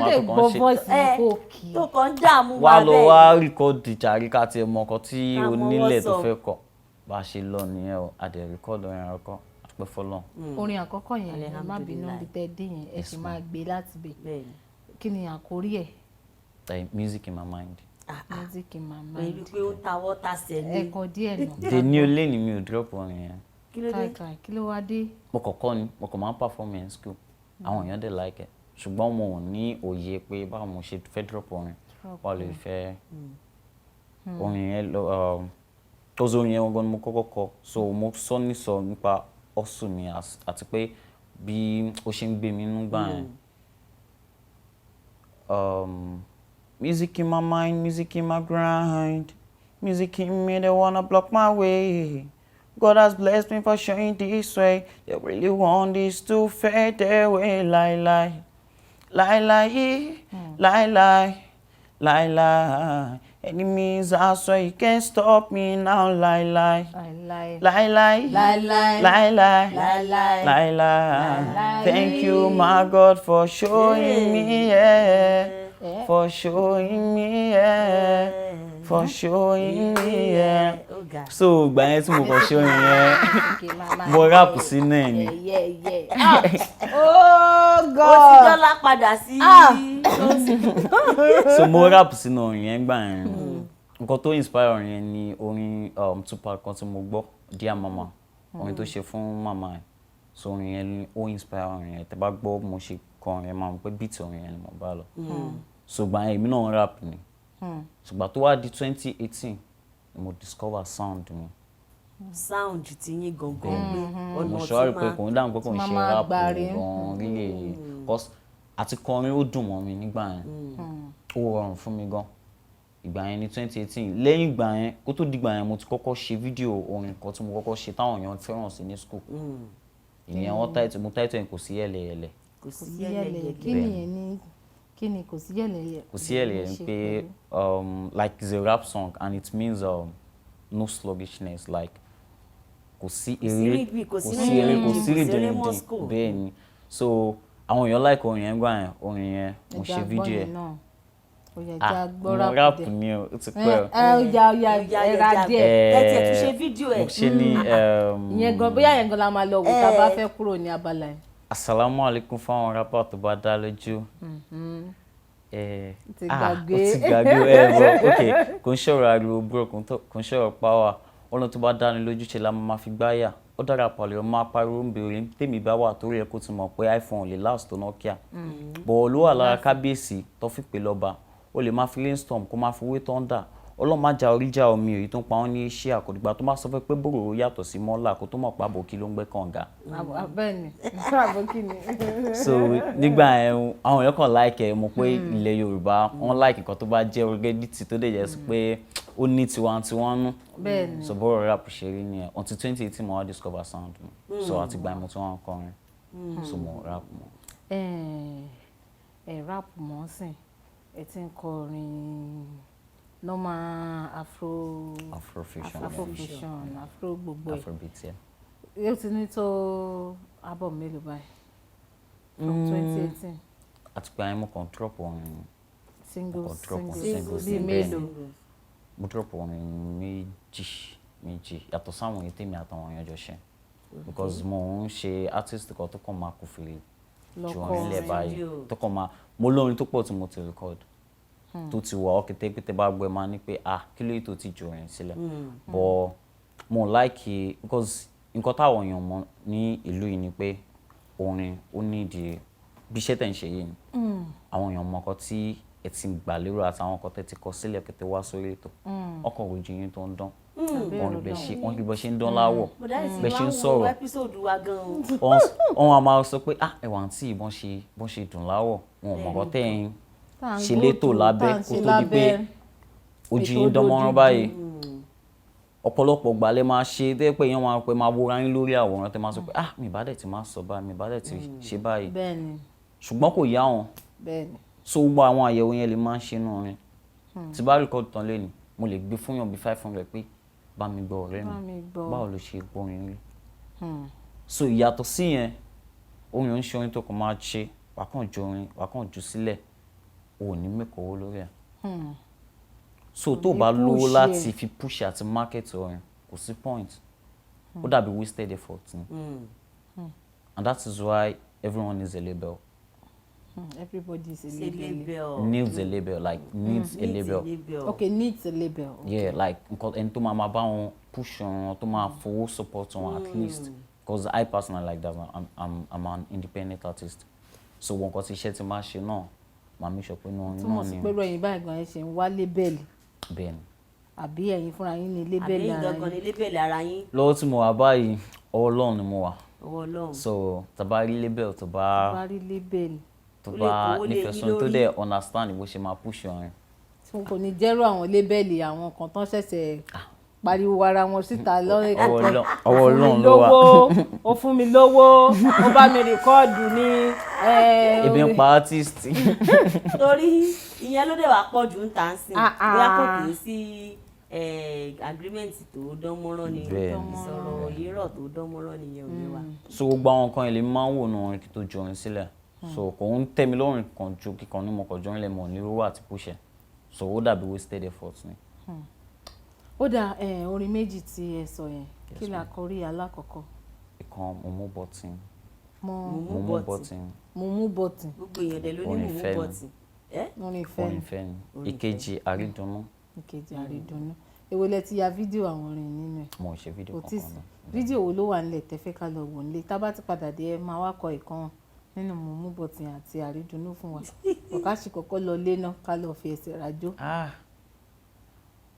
tó kàn ń dààmú wa wá lọ wá record jàre ká tiẹ̀ mọ ọkọ tí o nílẹ̀ tó fẹ́ kọ bá a ṣe lọ nìyẹn o adẹ̀ record orin àkọ́kọ́ àtúpẹ́ fọlọ́. orin àkọ́kọ́ yẹn ẹ má bínú bí tẹ́ dé yẹn ẹ sì máa gbé láti bẹ̀ kí ni àkórí ẹ̀. Music in my mind. Music in my mind. pẹ̀lú pé ó tawọ́ tasẹ̀ ní. ẹ̀kọ́ díẹ̀ náà. dè ní olé ni mi ò drop orin yẹn. kí ló wá dé. mo kọ́kọ́ ni mo kàn máa ń perform in school àwọn èèyàn dẹ̀ like it ṣùgbọ́n mo ò ní òye pé báwo mo ṣe fẹ́ drop orin wà lè fẹ́ orin yẹn lọ tọ́sí orin yẹn gan ni mo kọ́kọ́ kọ so mo sọ nípa ọ̀sùn mi àti pé bí ó ṣe ń gbé mi nígbà yẹn. Music in my mind, music in my grind, music in me, they wanna block my way. God has blessed me for showing this way. They really want this to fade away. Lie, lie, lie, lie, lie, lie, lie, lie. Enemies are so you can't stop me now. Lie, lie, lie, lie, lie, lie, lie, lie, lie. Thank you, my God, for showing me, for showing me, for showing me. So ìgbà yẹn tí mo kàn ṣe orin yẹn mo rap sí náà ni. Oh God. ó ti dọ́là padà sí. So mo rap sínú orin yẹn gbà yẹn nǹkan tó inspire orin yẹn ni orin Tupac kan tí mo gbọ́ Dear Mama orin tó ṣe fún mama ẹ̀ so orin yẹn ó inspire orin yẹn tẹ́ bá gbọ́ mo ṣe kọ orin yẹn máa mọ̀ pé beat orin yẹn ni mo bá lọ so ìgbà yẹn èmi náà rap ni ṣùgbọ́n tó wá di 2018 mo discover sound mi. sound ti yín gangan gbé ọ̀nà mo ṣọ́ rí pé kò ń dáhùn pé kò ń ṣe rap gan rí because àti kọrin ó dùn mọ́ mi nígbà yẹn ó rọrùn fún mi gan ìgbà yẹn ní 2018 lẹ́yìn ìgbà yẹn kó tó dìgbà yẹn mo ti kọ́kọ́ ṣe fídíò orin kan tí mo kọ́kọ́ ṣe táwọn èèyàn fẹ́ràn sí ní school ìyẹn wọ́n táìtò mo táìtò yẹn kò sí yẹ̀lẹ̀yẹ̀lẹ̀. kò sí yẹ̀lẹ̀yẹ̀lẹ̀ kí ni yẹn ní kí ni kò sí yẹ̀lẹ̀yẹ̀. kò sí yẹ̀lẹ̀yẹ̀ ni pé like it's a rap song and it means no sluggishness like kò sí eré kò sí rìndìnrìndìn bẹ́ẹ̀ ni so àwọn èèyàn like orin yẹn gbà yẹn orin yẹn mo ṣe fídíò ẹ̀ mo rap ni o ti pẹ́ o. ẹ̀ra díẹ̀ tẹ́tí tún ṣe fídíò ẹ̀. mo ṣe ní. ìyẹn gan bóyá yẹn gan la máa lọ wò tá a bá fẹ́ kúrò ní abala yẹn. Assalamu alaikum fáwọn rapper tó bá dá lójú. ti gbàgbé ó ti gbàgbé ok kò ń ṣọ̀rọ̀ ariwo bro kò ń ṣọ̀rọ̀ power ọ̀nà tó bá dáni lójú ṣe la máa fi gbáyà ó dára pàlẹ́ ọmọ apariwo ń bèrè tèmi bá wà torí ẹ kó ti mọ̀ pé iPhone lè last tó Nokia bọ̀ ló wà lára kábíyèsí tó fi pè lọ́ba ó lè máa fi lainstorm kó máa fi wé thunder Ọlọ́run má ja orí já omi èyí tó ń pa wọ́n ní iṣẹ́ àkọ́dìgbà tó má sọ fẹ́ pé bòròrò yàtọ̀ sí mọ́là kó tó mọ̀ pa àbòkí ló ń gbẹ́ kànga. Bẹ́ẹ̀ni àbòkí ni. So nígbà yẹn àwọn èèyàn kàn láìkẹ́ mo pé ilẹ̀ Yorùbá wọ́n láìkì nǹkan tó bá jẹ́ origidity tó dẹ̀ jẹ́ pé ó ní tiwantiwa nú. Bẹ́ẹ̀ni. So bọ́ọ̀rọ̀ rap ṣe rí nìyẹn until 2018 mo wá discover sound mi. So àti gbà mo tún wá ń kọrin. So mo rap mọ́. Rap mọ́ sìn ẹ ti ń kọrin normal afrofusion afro gbogbo ẹ̀ afrobeat yẹn. yóò ti ní tó album mélòó báyìí from 2018. Àti pé mo kàn drop orin singles bíi mélòó. Mo drop orin méjì yàtọ̀ sáwọn èyí tèmi àtàwọn èèyàn jọ ṣe because mo ń ṣe artist kan tó kàn máa kó fèrè jù orin lẹ̀ báyìí tó kàn máa mo lórin tó pọ̀ tí mo ti record tó ti wà ọ́kẹ́tẹ́ pé tẹ́ bá gbọ́ ẹ máa ní pé kí ló yẹ tó ti jù orin sílẹ̀ but mo like because nǹkan táwọn èèyàn mọ̀ ní ìlú yìí ni pé orin ó ní ìdí bí iṣẹ́ tẹ̀ ń ṣe yìí ni àwọn èèyàn mọ̀ nǹkan tí ẹ ti gbà lérò àtàwọn nǹkan tẹ́ ti kọ sílẹ̀ kẹ́tẹ́ wá sórí ètò ọkàn òjì yín tó ń dán wọ́n rí bọ́ ṣe ń dán láwọ̀ bẹ́ ṣe ń sọ̀rọ̀ wọ́n á máa sọ pé ẹ̀wà àǹtí bọ́n ṣe dùn láwọ̀ wọn ò mọ̀ nǹkan tẹ́ ń ṣe létò lábẹ́ kó tó di pé ojú yín dán mọ́rán báyìí ọ̀pọ̀lọpọ̀ gbà lẹ́ máa ṣe tẹ́ pé èèyàn máa pẹ́ máa wúra yín lórí àwòrán tẹ́ máa sọ pé mi ìbá dẹ̀ ti máa sọ báyìí mi ìbá dẹ̀ ti ṣe báyìí ṣùgbọ́n kò yá wọn so gbogbo àwọn àyẹ̀wò yẹn lè máa ń ṣe nù orin tí bá record tán lẹ́nu mo lè gbé fún yàn bí 500 pé bá mi gbọ́ ọ̀rẹ́ mi báwo ló ṣe gbórin rí so ìyàtọ̀ sí yẹn orin ń ṣe orin tó kàn máa ṣe wà kàn ju orin wà kàn jù sílẹ̀ ò ní mẹ́kọ̀ọ́ lórí ẹ̀ so tó bá lówó láti fi push àti market orin kò sí point ó dàbí wasted effort ni and that is why everyone needs a label. Everybody is a label. Needs a label, like needs a label. Okay, needs a label. Okay. Yeah, like ẹni tó máa bá wọn push wọn tó máa fowó support wọn at least because I personally like that. I'm an independent artist. So wọn kò sí iṣẹ́ tí máa ṣe náà màá mi sọ pé náà ni. Túmọ̀ sí pé ròyìn báyìí gan-an ṣe ń wá lébẹ̀lì. Bẹ́ẹ̀ni. Àbí ẹ̀yin fúnra yín ní lébẹ̀lì ara yín. àbí gangan ní lébẹ̀lì ara yín. Lọ́wọ́ tí mo wà báyìí ọwọ́ Ọlọ́run ni mo wà. Ọwọ́ Ọlọ́run. So tàbá rí label tó bá rí lébẹ̀lì tó bá nífẹ̀ẹ́ sọ́n tó dẹ̀ understand bó ṣe máa push orin. Tí wọn kò ní jẹ́rú àwọn lébẹ̀lì àwọn kan tán ṣẹ̀ṣẹ̀ pariwo ara wọn síta lọ́rẹ́ ọwọ́ Ọlọ́run ló wà. Ó fún mi lówó ó bá mi rìkọ́ọ̀dù ní. Ebi ń pa artist. Torí ìyẹn ló dẹ̀ wá pọ̀ jù ń tà ń sìn bóyá kò kì í sí agreement tó dán mọ́rán ni ìsọ̀rọ̀ yírọ̀ tó dán mọ́rán nìyẹn ò ní wa. So gbogbo àwọn kan ilé máa ń wò nù orin kí tó ju orin sílẹ̀ so kò ń tẹ́ mi lọ́rùn kan ju kíkan ní mọ̀kàn jọrin lẹ́mọ̀ ní owó àti push so ó dàbí wasted effort ni. Ó dà orin méjì tí ẹ sọ yẹn kí ni àkórí alákọ̀ọ́kọ́. Ìkan mo mú bọ́tìn. Mo mú bọ́tìn. Gbogbo èèyàn dẹ̀ ló ní mo mú bọ́tìn. Orin ìfẹ́ ni. Ìkejì àrídùnnú. Èwo lẹ ti ya fídíò àwọn orin nínú ẹ̀. Mo ṣe fídíò kankan náà. Fídíò wo ló wà nílẹ̀ tẹ́fẹ́ ká lọ wò nílé tá bá ti padà dé ẹ máa wá kọ ìkan nínú mo mú bọ́tìn àti àrídùnnú fún wa ọ̀ká sì kọ́kọ́ lọ lé náà ká lọ fi ẹsẹ̀ rajó.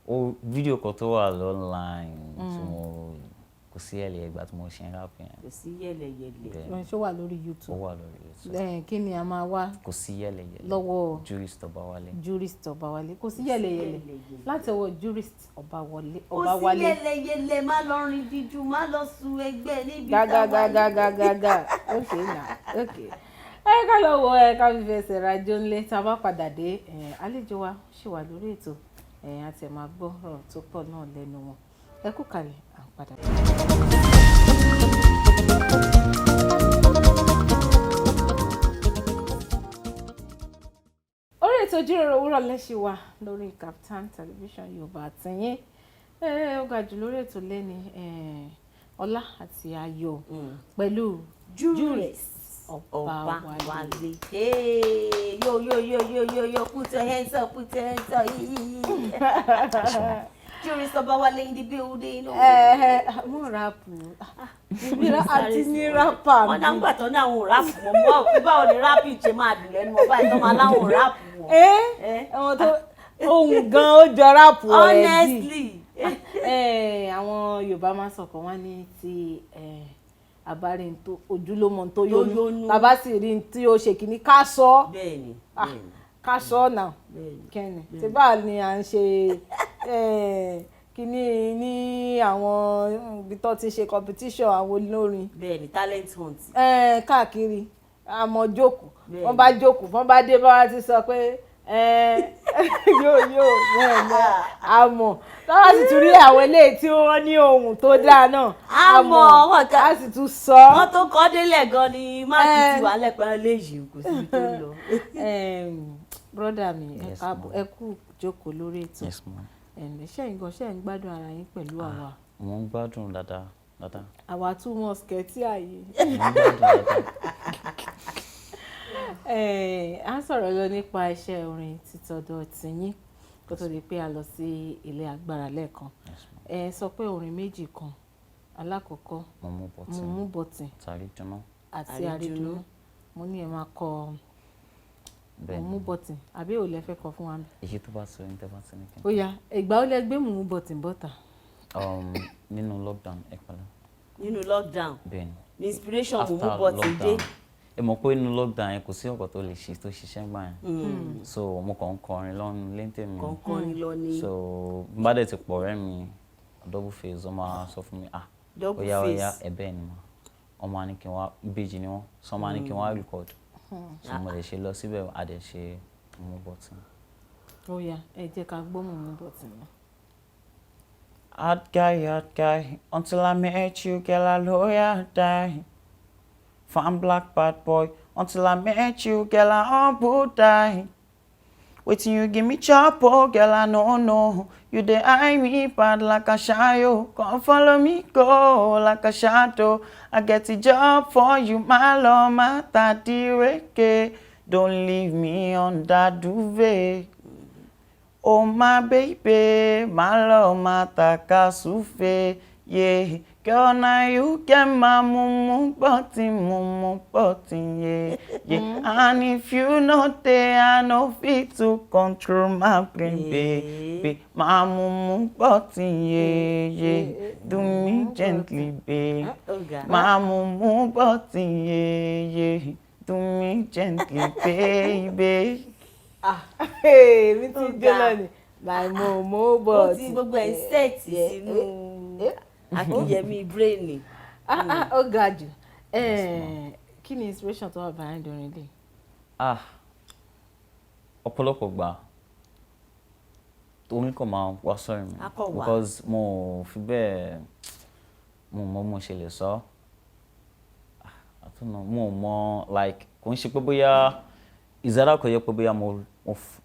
O fídíò kan tó wà online tí mo kò sí yẹ̀lẹ̀ ìgbà tí mo ṣe ń rap yẹn. Kò sí yẹ̀lẹ̀. Ṣé ó wà lórí YouTube? Ó wà lórí YouTube. Kí ni a máa wá? Kò sí yẹ̀lẹ̀. Lọ́wọ́ Jurist Obawale. Jurist Obawale. Kò sí yẹ̀lẹ̀ láti ọwọ́ Jurist Obawale. Kò sí yẹ̀lẹ̀ má lọ rìn díjú má lọ sun ẹgbẹ́ níbi gágágágágágá. Okay na okay. Ẹ ká lọ wọ ẹ ká fi fẹsẹ̀ rajó ńlẹ̀ tá a bá padà dé àlejò wa ṣì wà lórí ètò àti ẹ̀ máa gbọ́ ọ̀rọ̀ tó pọ̀ náà lẹ́nu wọn. Ẹ kú kalẹ̀ à ń padà. Orí ètò Ìjíròrò Òwúrọ̀ lẹ́ṣin wa lórí Kaftan television Yorùbá àtìyín ó ga jù lórí ètò lẹ́ni Ọlá àti Ayọ̀ pẹ̀lú Jurist Obawale. Hey, yo, put your hands up. Jurist Obawale in the building. Mo rapu. Àti ní rapper. Wọ́n náà ń gbà tó ní àwọn rapu mọ́ báwo ni rapi ṣe máa dùn lẹ́nu ọba ìtọ́ máa láwọn rapu wọn. Ẹ̀wọ̀n tó ohun gan ó jọ rap honestly. Àwọn Yorùbá máa ń sọ̀kan wá ní ti àbárí tó ojúlómọ tó yónú bàbá sì rí tí ó ṣe kìíní ká sọ bẹ́ẹ̀ni ká sọ náà kẹ́ni tí báà ni à ń ṣe kìíní ní àwọn ibi tó ti ṣe competition àwọn olórin bẹ́ẹ̀ni talent hunt káàkiri àmọ́ jókòó wọ́n bá jókòó wọ́n bá dé bá wá ti sọ pé yóò àmọ́ lọ́wọ́ sì tún rí àwọn eléyìí tí wọ́n ní ohun tó dáa náà àmọ́ wọn kà á sì tún sọ. wọ́n tó kọ́ délẹ̀ gan ni máàkì ti wà lẹ́pẹ́ léyìí kò síbi tó lọ. brọ́dà mi ẹ kú jókòó lórí ètò ṣé ń gbádùn ara yín pẹ̀lú àwa. mo ń gbádùn dáadáa. àwa tún mọ̀ skẹ́tì àyè. mo ń gbádùn dáadáa. À ń sọ̀rọ̀ lọ nípa iṣẹ́ orin títọ́dọ̀ tìyín kó tó di pé a lọ sí ilé agbára lẹ́ẹ̀kan. Sọ pé orin méjì kan alákọ̀ọ́kọ́ Mumu Bọ̀tìn àti Àrídùnnú mo ní ẹ máa kọ Mumu Bọ̀tìn àbí ò lẹ fẹ́ kọ fún wa. èyí tó bá sọ ní tẹ́ bá ti ní kí n. ó yá ìgbà ó lẹ gbé Mumu Bọ̀tìn bọ́ta. nínú lockdown ẹ pẹ̀lẹ́. nínú lockdown bẹ́ẹ̀ni inspiration Mumu Bọ̀tìn dé. ẹ mọ̀ pé nínú lockdown yẹn kò sí ọ̀pọ̀ tó lè ṣe tó ṣiṣẹ́ gbà yẹn so mo kàn ń kọrin lọ́nu léńtẹ̀ mi so n bá dẹ̀ ti pọ̀ rẹ́ mi double face ó máa sọ fún mi óyá ẹ̀bẹ̀ ni ọmọ á ní kí n wá ìbejì ni wọ́n sọ ma ní kí n wá record so mo lè ṣe lọ síbẹ̀ a dẹ̀ ṣe Mumu Bọ̀tìn. ó yá ẹ jẹ́ ká gbọ́ Mumu Bọ̀tìn náà. Hard guy, until I met you, girl, I loyal die. Fan black bad boy, until I met you, girl, I humble die. Waiting you give me chop, oh, girl, I know. You dey eye me bad like a shadow. Come follow me, go like a shadow. I get a job for you, my love, my daddy, reke. Don't leave me on that duvet. Oh my baby, my love, my takasufe, yeah. Girl, now you get my Mumu Bọ̀tìn, yeah. And if you not there, I no fit to control my brain, baby. My Mumu Bọ̀tìn, yeah. Do me gently, babe. My Mumu Bọ̀tìn, yeah. Do me gently, baby. Mi ti dé lónìí my Mumu Bọ̀tìn. ó ti gbogbo ẹ̀ sẹ́ẹ̀tì sínú akínyẹmí brain. ó ga jù kí ni inspiration tó wà behind orin lè. ọ̀pọ̀lọpọ̀ gbà orin kan máa wá sọ́rọ̀ mi because mo fi bẹ́ẹ̀ mo ṣe lè sọ mo mọ like kò ń ṣe pé bóyá ìzára kò yẹ pé bóyá mo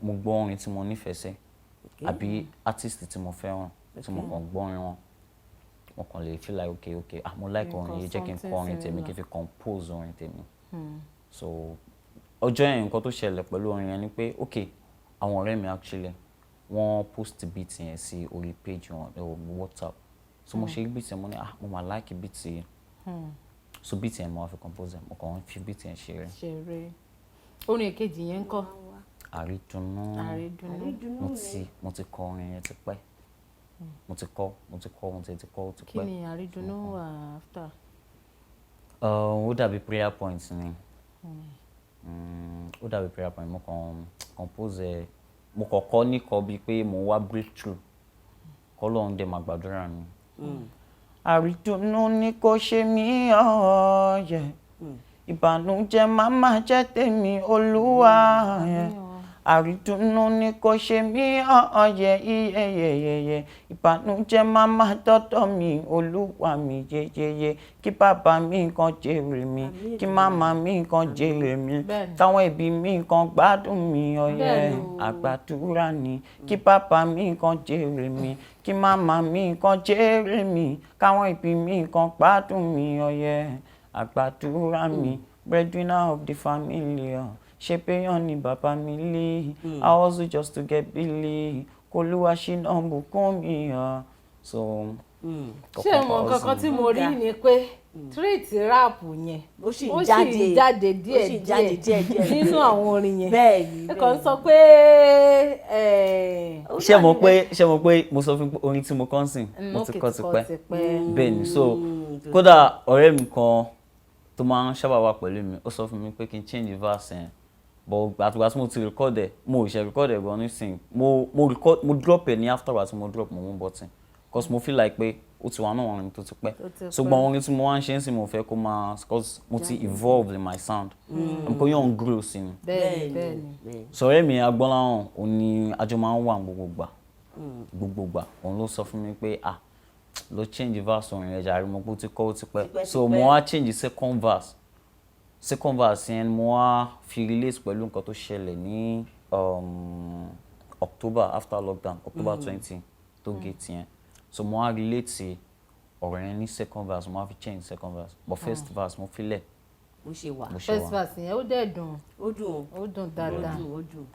gbọ́ orin tí mo nífẹ̀ẹ́ sí àbí artist tí mo fẹ́ràn tí mo kàn gbọ́ orin wọn mo kàn lè feel like okay mo like orin yìí jẹ́ kí n kọ orin tèmi kí n fi compose orin tèmi so ọjọ́ yẹn nǹkan tó ṣẹlẹ̀ pẹ̀lú orin yẹn ni pé okay àwọn ọ̀rẹ́ mi actually wọ́n post beat yẹn sí orí page wọn WhatsApp so mo ṣe beat yẹn mo ní mo máa like beat yẹn so beat yẹn mo wá fi compose mo kàn fi beat yẹn ṣeré. Orin èkejì yẹn ń kọ́. Àrídùnnú mo ti kọ orin yẹn tipẹ́ mo ti kọ tipẹ́. Kí ni Àrídùnnú wà after? Ó dàbí prayer point ni ó dàbí prayer point mo kàn compose mo kàn kọ́ níkọ bíi pé mo wá breakthrough k'Ọlọ́run dẹ̀ máa gbàdúrà mi. Àrídùnnú ni kò ṣe mí ọ̀ọ́yẹ̀. Ìbànújẹ́ má má jẹ́ tèmi Olúwa, àrídùnnú ni kò ṣe mí ọ̀ọ́yẹ̀ iyẹ̀yẹ̀yẹ̀. Ìbànújẹ́ má má dọ́dọ̀ mi Olúwa mi yeyeye. Kí bàbá mi kan jèrè mi, kí màmá mi kan jèrè mi, káwọn ẹbí mi kan gbádùn mi ọ̀yẹ̀. Àgbàdúrà ni kí bàbá mi kan jèrè mi, kí màmá mi kan jèrè mi, káwọn ẹbí mi kan gbádùn mi ọ̀yẹ̀. Àgbàdúrà mi, breadwinner of the family, ṣe péyàn ni bàbá mi lé, I hustle just to get billy, k'Olúwa ṣínà bùkún mi. So ṣé mo nǹkan kan tí mo rí ni pé treat rap yẹn ó sì ó jáde sì jáde díẹ̀ nínú àwọn orin yẹn bẹ́ẹ̀ni ẹ kàn sọ pé ṣé mo pé mo sọ fún pé orin tí mo kàn sìn mo ti kọ́ tipẹ́ bẹ́ẹ̀ ni so kódà ọ̀rẹ́ mi kan tó máa ń sábà wà pẹ̀lú mi ó sọ fún mi pé kí n change verse yẹn but àtùgbà tí mo ti record ẹ̀ mo ò ṣe record ẹ̀ gan nísìnyí mo drop ẹ̀ ní afterwards mo drop mo mú button because mo feel like pé ó ti wà náà orin tó ti pẹ́ so gbọ́n orin tí mo wá ń ṣe ń sìn mo fẹ́ kó máa because mo ti evolve in my sound nǹkan yóò ń grow sí mi. bẹ́ẹ̀ni sọ̀rọ̀ mi Agbọ́láhàn òun ni àjọ máa ń wà gbogbo gbà òun ló sọ fún mi pé lọ change verse orin rẹ̀ jàre mo pé ó ti kọ́ ó ti pẹ́ so mo wá change second verse yẹn mo wá fi relate pẹ̀lú nǹkan tó ṣẹlẹ̀ ní October after lockdown October 20 tó gate yẹn so mo wá relate sí ọ̀rọ̀ yẹn ní second verse mo wá fi change second verse but first verse mo fi lẹ̀ bó ṣe wà first verse yẹn ó dẹ̀ dùn ó dùn dáadáa ó dùn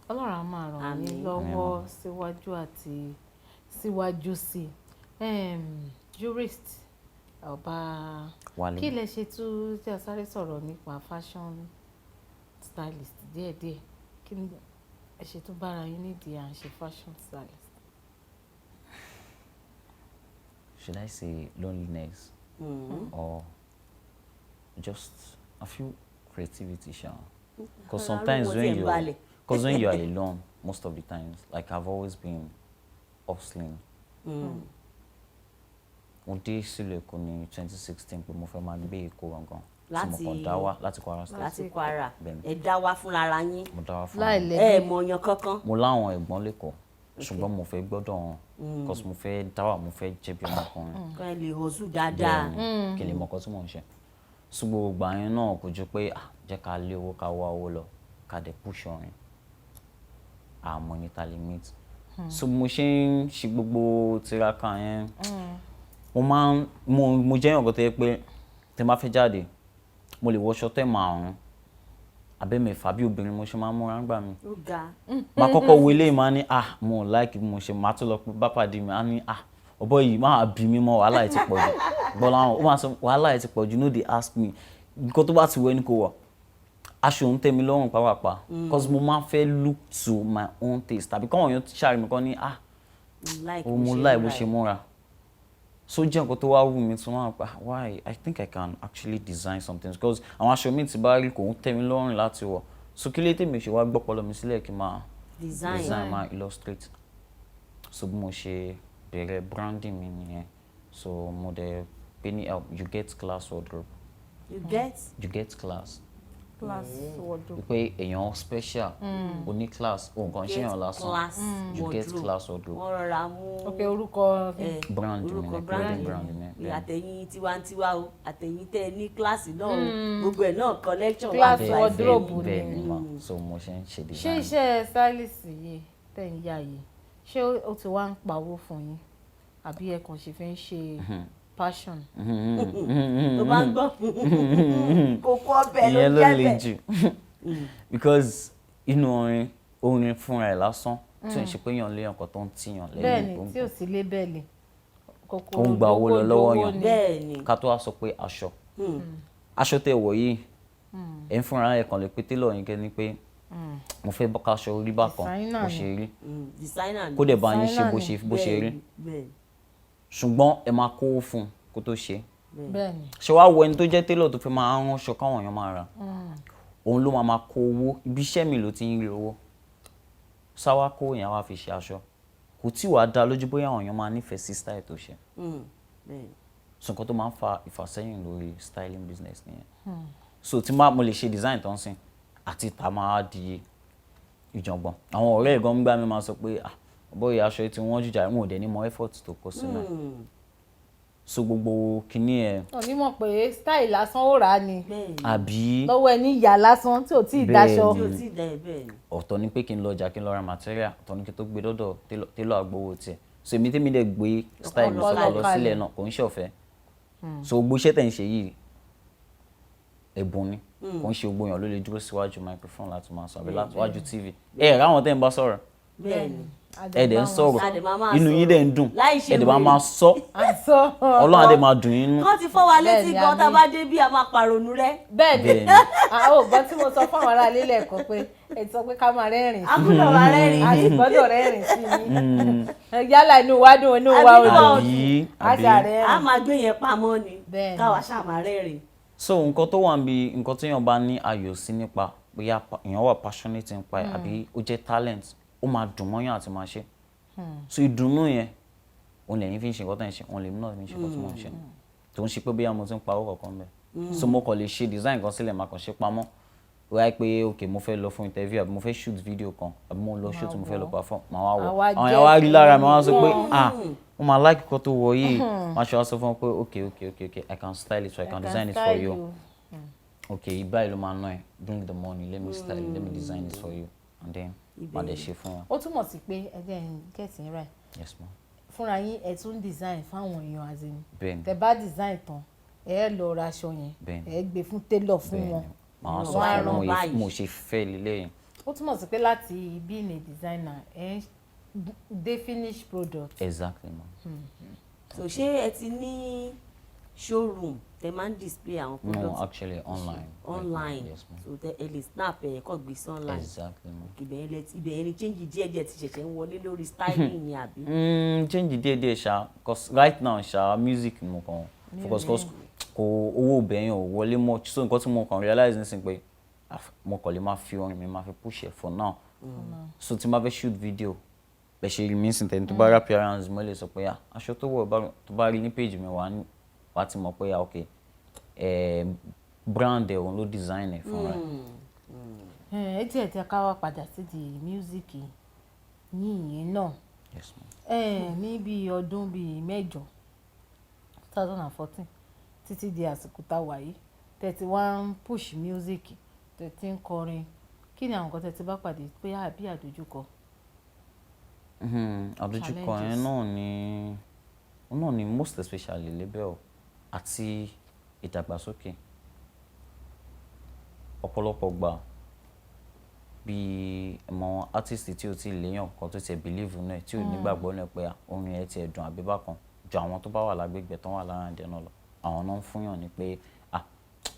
Ọlọ́run á máa ràn yín lọ́wọ́ síwájú àti síwájú sí Jurist Obawale kí lẹ ṣe tún tí a sáré sọ̀rọ̀ nípa fashion stylist díẹ̀díẹ̀ kí ni ẹ ṣe tún bára yín nídìí à ń ṣe fashion stylist. Should I say loneliness or just I feel creativity, Sha? Because sometimes when you are alone, most of the times, like I've always been hustling. Mo dé sílẹ̀ Èkó ní 2016 pé mo fẹ́ máa gbé Èkó gangan. Láti Kwara State. Láti Kwara. Ẹ dá wá fúnra yín. Mo dá wá fúnra mi. Ẹ mọ̀ yan kankan. Mo láwọn ẹ̀gbọ́n l'Èkó. Ṣùgbọ́n mo fẹ́ gbọ́dọ̀ wọn because mo fẹ́ dáwà mo fẹ́ jẹ́ bí ọmọkùnrin. Kẹ́ lè hustle dáadáa. Kí lè mọ̀ nǹkan tí mò ń ṣe. Ṣùgbọ́n ìgbà yẹn náà kò ju pé jẹ́ ká lé owó ká wá owó lọ ká dẹ̀ push orin. Àmọ́ ní ta limit. So mo ṣe ń ṣe gbogbo tiraka yẹn. Mo jẹ́ èèyàn kan tó yẹ pé tí n bá fẹ́ jáde mo lè wọṣọ tẹ́ márùn-ún abẹ́mẹ̀fà bí obìnrin mo ṣe máa ń múra ń gbà mí. Ó ga. Máa kọ́kọ́ wo eléyìí máa ní mo like bí mo ṣe máa tó lọ pé bá pàdé mi á ní ọ̀bọ yìí máa bí mi mọ́ wàhálà ẹ̀ ti pọ̀ jù Gbọ́láhàn ó máa sọ wàhálà ẹ̀ ti pọ̀ jù no dey ask me nǹkan tó bá ti wọ ẹni kò wọ̀ aṣọ òun tẹ́ mi lọ́rùn pàápàá because mo máa ń fẹ́ look to my own taste tàbí káwọn èèyàn ṣàrí mi kan ní mo like bó ṣe múra so jẹ́ nǹkan tó wá wù mí tó máa pa why I think I can actually design something because àwọn aṣọ mi ti bá rí kò ń tẹ́ mi lọ́rùn láti wọ̀ so kí lè tèmi ṣe wá gbọ́pọ̀lọ́ mi sílẹ̀ kí n máa design máa illustrate so bí mo ṣe bẹ̀rẹ̀ branding mi nìyẹn so mo dẹ̀ pé ní help you get class wardrobe. You get class wardrobe. pé èèyàn special o ní class o nǹkan ṣe èèyàn lásán you get class wardrobe. wọ́n rọra mú orúkọ brand mi àtẹ̀yìn tiwantiwa o àtẹ̀yìn tẹ́ ní kíláàsì náà gbogbo ẹ̀ náà collection class wardrobe bẹ́ẹ̀ ni ma so mo ṣe ń ṣe design. ṣé iṣẹ́ stylist yìí tẹ̀ ń yá yìí ṣé ó ti wá ń pawó fún yín àbí ẹ kàn ṣe fẹ́ ń ṣe passion. tó bá ń gbọ́ kókó ọbẹ̀ ló ìyẹn ló jẹ́ le bẹ̀. jù because inú orin fúnra ẹ̀ lásán tí ò ń ṣe pé yàn léèyàn kan tó ń tíyàn lẹ́yìn bẹ́ẹ̀ni tí ò sí lébẹ̀lì ó ń gba owó lọ lọ́wọ́ yàn bẹ́ẹ̀ni ká tó wá sọ pé aṣọ tẹ́ wọ̀ yìí ẹ̀ ń fúnra ẹ̀ kàn lè pété lọ́ọ̀ yín kẹ́ ni pé mo fẹ́ bọ́ká aṣọ orí bákan bó ṣe rí kó dẹ̀ bá yín ṣe bó ṣe rí ṣùgbọ́n ẹ máa kówó fún un kó tó ṣe ṣe wá wo ẹni tó jẹ́ télọ̀ tó fẹ́ máa ránṣọ káwọn èèyàn máa rà òun ló máa kó owó ibi iṣẹ́ mi ló ti ń rí owó sáwá kó èèyàn wá fi ṣe aṣọ kò tí wàá dá lójú bóyá àwọn èèyàn máa nífẹ̀ẹ́ sí style tó ṣe so nǹkan tó máa ń fa ìfàsẹ́yìn lórí styling business nìyẹn so tí mo lè ṣe design tó ń sìn àti ìta máa di ìjọ̀ngbọ̀n àwọn ọ̀rẹ́ ìgan gbá mi máa sọ pé bóyá aṣọ tí wọ́n jùjà wọn ò dẹ̀ ní mọ effort tó kó sínú so gbogbo kinní ẹ̀. òní mọ̀ pé style lásán ó rà á ni àbí lọ́wọ́ ẹni ìyá lásán tí ò tí ì dáṣọ. ọ̀tọ̀ ni pé kí n lọ ọjà kí n lọ ra material ọ̀tọ̀ ni kí n tó gbé dọ́dọ̀ télọ̀ àgbowó tiẹ̀ so èmi tèmi dẹ̀ gbé style mi sọ́kọ̀ lọ sílẹ̀ náà kò ń ṣọ̀fẹ́ so gbogbo iṣẹ́ tẹ̀ ń ṣe yìí ẹ̀bùn ni kò ń ṣe gbogbo èèyàn ló lè dúró síwájú microphone láti máa sọ àbí láti wájú TV ráwọn tẹ́ ń bá sọ̀rọ̀ ẹ dẹ̀ ń sọ̀rọ̀ inú yín dẹ̀ ń dùn ẹ dẹ̀ máa sọ Ọlọ́run á dẹ̀ máa dùn yín nú. wọ́n ti fọ́ wa létí gan tá a bá dé bí a máa pàrònú rẹ. bẹ́ẹ̀ ni àwọn ògbọ́n tí mo sọ fún àwọn ará ilé lẹ́ẹ̀kan pé ẹ sọ pé ká máa rẹ́rìn a gbọ́dọ̀ máa rẹ́rìn a sì gbọ́dọ̀ rẹ́rìn sí i yálà inú wa dùn inú wa ò dùn a máa gbé yẹn pamọ́ ni káwa ṣáà máa rẹ́rìn. so nǹkan tó wà níbi nǹkan tí èèyàn bá ní ayọ̀ sí nípa bóyá èèyàn wà passionate nípa ẹ̀ àbí ó jẹ́ talent ó máa dùn mọ́yàn àti máa ṣe so ìdùnnú yẹn òun lẹ́yìn fi ń ṣe nǹkan tó ń ṣe òun lèmi náà fi ń ṣe nǹkan tó máa ń ṣe tó ń ṣe pé bóyá mo ti ń pa owó kankan bẹ́ẹ̀ so mo kàn lè ṣe design kan sílẹ̀ máa kàn ṣe pamọ́ wáyé pé ok mo fẹ́ lọ fún interview àbí mo fẹ́ shoot video kan àbí mo lọ shoot mo fẹ́ lọ perform máa wá wọ̀ àwọn yẹn wá rí lára mi wọ́n sọ pé wọ́n máa like nǹkan tó wọ̀ yìí wọ́n ṣe wá sọ fún wọn pé ok I can style it so I can design it for you okay báyìí ló máa ná ẹ bring the money let me style it let me design it for you and then máa dẹ̀ ṣe fún wọn. ó túmọ̀ sí pé ẹgbẹ́ get it right. Yes ma'am. fúnra yín ẹ tún design fáwọn èèyàn àti bẹ́ẹ̀ni tẹ́ bá design tán ẹ lọ ra aṣọ yẹn ẹ gbé fún tailor fún wọn màá sọ fún wọn mo ṣe fẹ́ lélẹ́yìn. ó túmọ̀ sí pé láti being a designer ẹ dé finish product. Exactly ma'am. so ṣé ẹ ti ní showroom tẹ́ máa ń display àwọn products? No, actually online. Yes ma'am. so ẹ lè snap ẹ kọ́ gbé sí online. Exactly ma'am. ibẹ̀ yẹn ni change díẹ̀díẹ̀ ti ṣẹ̀ṣẹ̀ ń wọlé lórí styling ni àbí. Change díẹ̀díẹ̀ ṣá cause right now ṣá music mo kàn focus cause kò owó bẹ̀yẹn ò wọlé much so nǹkan tí mo kàn realize nísìnyí pé mo kàn lè máa fi orin mi máa fi push it for now so tí n bá fẹ́ shoot video bẹ́ẹ̀ ṣe rí mi nísìnyí tẹ̀lé tó bá rí appearance mo lè sọ pé aṣọ tó wọ̀ tó bá rí ní page mi wà á ti mọ̀ pé ok brand ẹ̀ òun ló design ẹ̀ fúnra ẹ̀. ẹ tí ẹ ti ká wá padà sí di music yìnyín náà ní bí ọdún bíi mẹ́jọ 2014 títí di àsìkò tá a wà yìí tẹ̀tí wá ń push music tẹ̀tí ń kọrin kí ni àwọn nǹkan tẹ̀tí bá pàdé pé àbí àdójúkọ. àdójúkọ yẹn náà ni most especially label àti ìdàgbàsókè ọ̀pọ̀lọpọ̀ gbà bí ẹ̀mọ artist tí o ti léyàn kan tó ti believe nínú ẹ̀ tí ò nígbàgbọ́ náà pé orin ẹ̀ ti ẹ̀dùn àbí bákan ju àwọn tó bá wà lágbègbè tó wà lára ẹ̀dẹ̀ náà lọ àwọn náà ń fúnyàn ní pé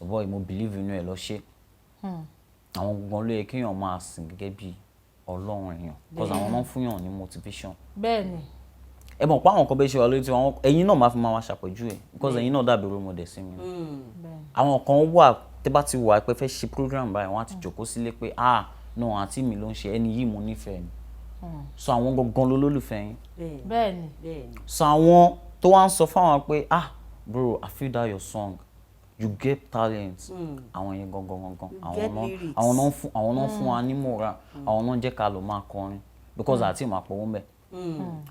boy mo believe nínú ẹ̀ lọ ṣe àwọn gbogbo ló yẹ kéèyàn máa sìn gẹ́gẹ́ bí ọlọ́run èèyàn because àwọn náà ń fúnyàn ní motivation. bẹ́ẹ̀ni. ẹ mọ̀ pé àwọn kan bẹ́ẹ̀ ṣe wà lórí tiwọn ẹ̀yin náà máa fi máa ṣàpèjú ẹ̀ because ẹ̀yin náà dàbí role model sí mi. àwọn kan wà tẹ́ bá ti wà pé fẹ́ ṣe program báyìí wọ́n á ti jókòó sílé pé no àǹtí mi ló ń ṣe ẹni yìí mo nífẹ̀ẹ́ ni so àwọn gangan ló lólùfẹ́ yín. bẹ́ẹ̀ni. so àwọn tó wá ń sọ fáwọn pé bro I feel that your song you get talent àwọn yẹn gangan àwọn náà fún wa ní moral àwọn náà jẹ́ ká lọ máa kọrin because àti máa pọ̀ wọ́n bẹ̀.